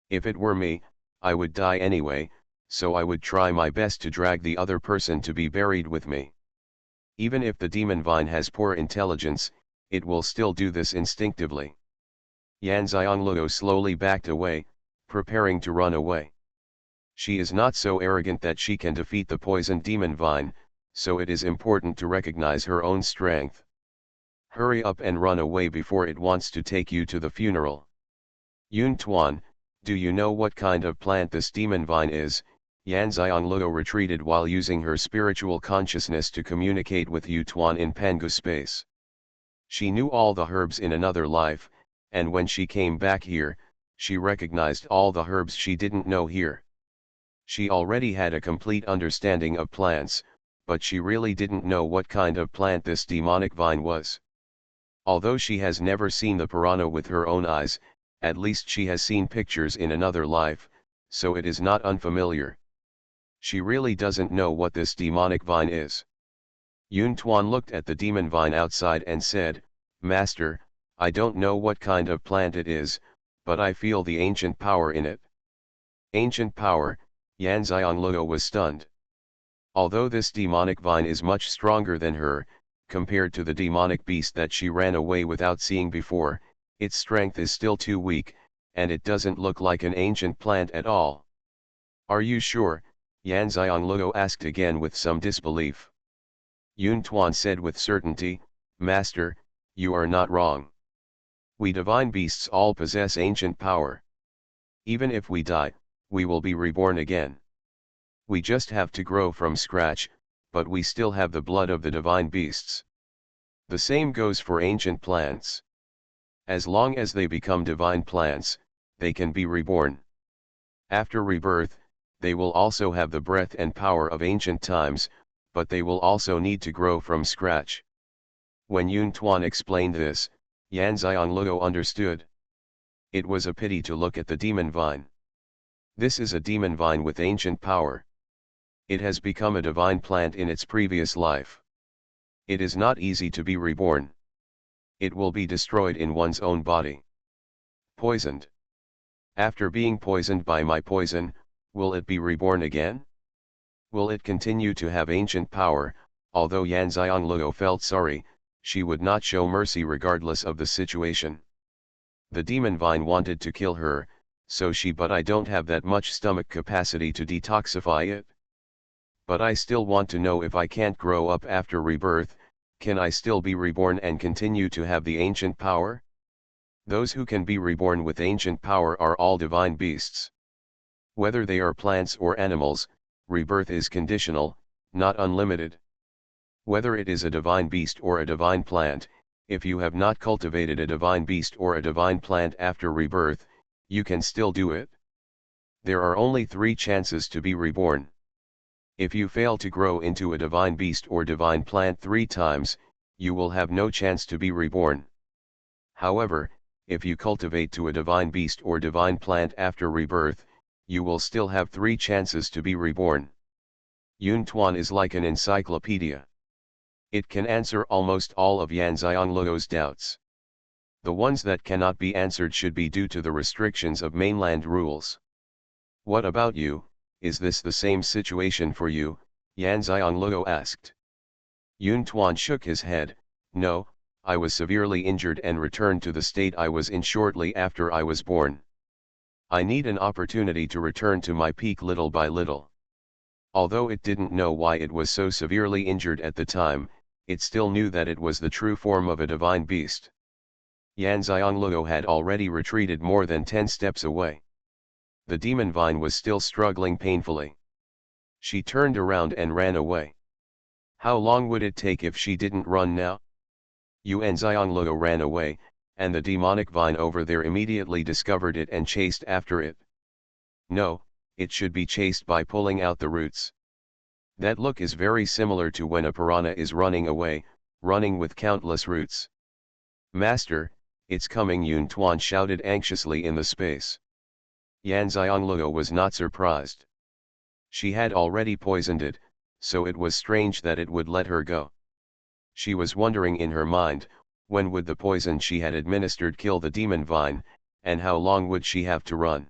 A: If it were me, I would die anyway, so I would try my best to drag the other person to be buried with me. Even if the demon vine has poor intelligence, it will still do this instinctively. Yan Xianglou slowly backed away, preparing to run away. She is not so arrogant that she can defeat the poisoned demon vine, so it is important to recognize her own strength. Hurry up and run away before it wants to take you to the funeral. Yun Tuan, do you know what kind of plant this demon vine is? Yan Xianglou retreated while using her spiritual consciousness to communicate with Yu Tuan in Pangu space. She knew all the herbs in another life, and when she came back here, she recognized all the herbs she didn't know here. She already had a complete understanding of plants, but she really didn't know what kind of plant this demonic vine was. Although she has never seen the piranha with her own eyes, at least she has seen pictures in another life, so it is not unfamiliar. She really doesn't know what this demonic vine is. Yun Tuan looked at the demon vine outside and said, "Master, I don't know what kind of plant it is, but I feel the ancient power in it." Ancient power? Yan Xianglou was stunned. Although this demonic vine is much stronger than her, compared to the demonic beast that she ran away without seeing before, its strength is still too weak, and it doesn't look like an ancient plant at all. Are you sure? Yan Xianglou asked again with some disbelief. Yun Tuan said with certainty, "Master, you are not wrong. We divine beasts all possess ancient power. Even if we die, we will be reborn again. We just have to grow from scratch, but we still have the blood of the divine beasts. The same goes for ancient plants. As long as they become divine plants, they can be reborn. After rebirth, they will also have the breath and power of ancient times, but they will also need to grow from scratch." When Yun Tuan explained this, Yan Xianglou understood. It was a pity to look at the demon vine. This is a demon vine with ancient power. It has become a divine plant in its previous life. It is not easy to be reborn. It will be destroyed in one's own body. Poisoned. After being poisoned by my poison, will it be reborn again? Will it continue to have ancient power? Although Yan Xianglou felt sorry, she would not show mercy regardless of the situation. The demon vine wanted to kill her, but I don't have that much stomach capacity to detoxify it. But I still want to know if I can't grow up after rebirth, Can I still be reborn and continue to have the ancient power? Those who can be reborn with ancient power are all divine beasts. Whether they are plants or animals, rebirth is conditional, not unlimited. Whether it is a divine beast or a divine plant, if you have not cultivated a divine beast or a divine plant after rebirth, you can still do it. There are only 3 chances to be reborn. If you fail to grow into a divine beast or divine plant 3 times, you will have no chance to be reborn. However, if you cultivate to a divine beast or divine plant after rebirth, you will still have 3 chances to be reborn. Xuanhuan is like an encyclopedia. It can answer almost all of Yan Xiangluo's doubts. The ones that cannot be answered should be due to the restrictions of mainland rules. What about you? Is this the same situation for you? Yan Xiangluo asked. Xuanhuan shook his head. No, I was severely injured and returned to the state I was in shortly after I was born. I need an opportunity to return to my peak little by little. Although it didn't know why it was so severely injured at the time, it still knew that it was the true form of a divine beast. Yan Xiangluo had already retreated more than 10 steps away. The demon vine was still struggling painfully. She turned around and ran away. How long would it take if she didn't run now? Yan Xiangluo ran away, and the demonic vine over there immediately discovered it and chased after it. No, it should be chased by pulling out the roots. That look is very similar to when a piranha is running away, running with countless roots. Master, it's coming, Xuanhuan shouted anxiously in the space. Yan Xiangluo was not surprised. She had already poisoned it, so it was strange that it would let her go. She was wondering in her mind, when would the poison she had administered kill the demon vine, and how long would she have to run?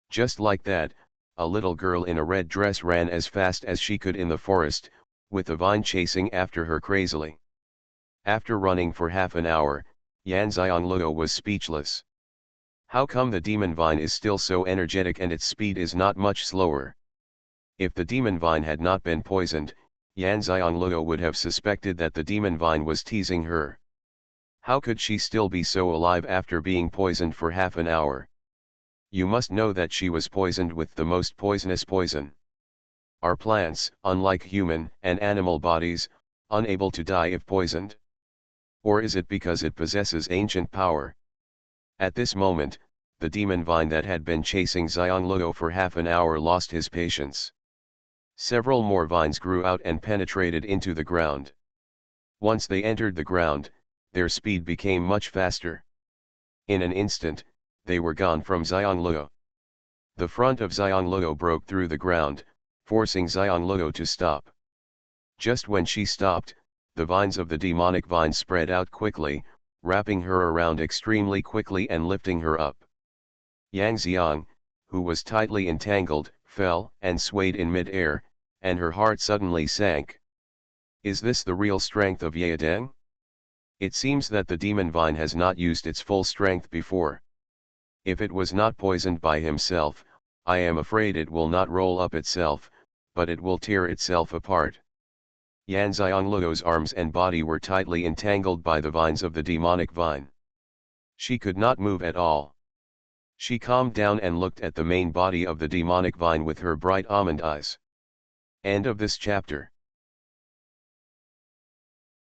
A: Just like that, a little girl in a red dress ran as fast as she could in the forest, with the vine chasing after her crazily. After running for half an hour, Yan Xiangluo was speechless. How come the demon vine is still so energetic and its speed is not much slower? If the demon vine had not been poisoned, Yan Xiangluo would have suspected that the demon vine was teasing her. How could she still be so alive after being poisoned for half an hour? You must know that she was poisoned with the most poisonous poison. Are plants, unlike human and animal bodies, unable to die if poisoned? Or is it because it possesses ancient power? At this moment, the demon vine that had been chasing Xiangluo for half an hour lost his patience. Several more vines grew out and penetrated into the ground. Once they entered the ground, their speed became much faster. In an instant, they were gone from Xiangluo. The front of Xiangluo broke through the ground, forcing Xiangluo to stop. Just when she stopped, the vines of the demonic vine spread out quickly, wrapping her around extremely quickly and lifting her up. Yang Xiang, who was tightly entangled, fell and swayed in mid-air, and her heart suddenly sank. Is this the real strength of Yaodeng? It seems that the demon vine has not used its full strength before. If it was not poisoned by himself, I am afraid it will not roll up itself, but it will tear itself apart. Yan Xiangluo's arms and body were tightly entangled by the vines of the demonic vine. She could not move at all. She calmed down and looked at the main body of the demonic vine with her bright almond eyes. End of this chapter.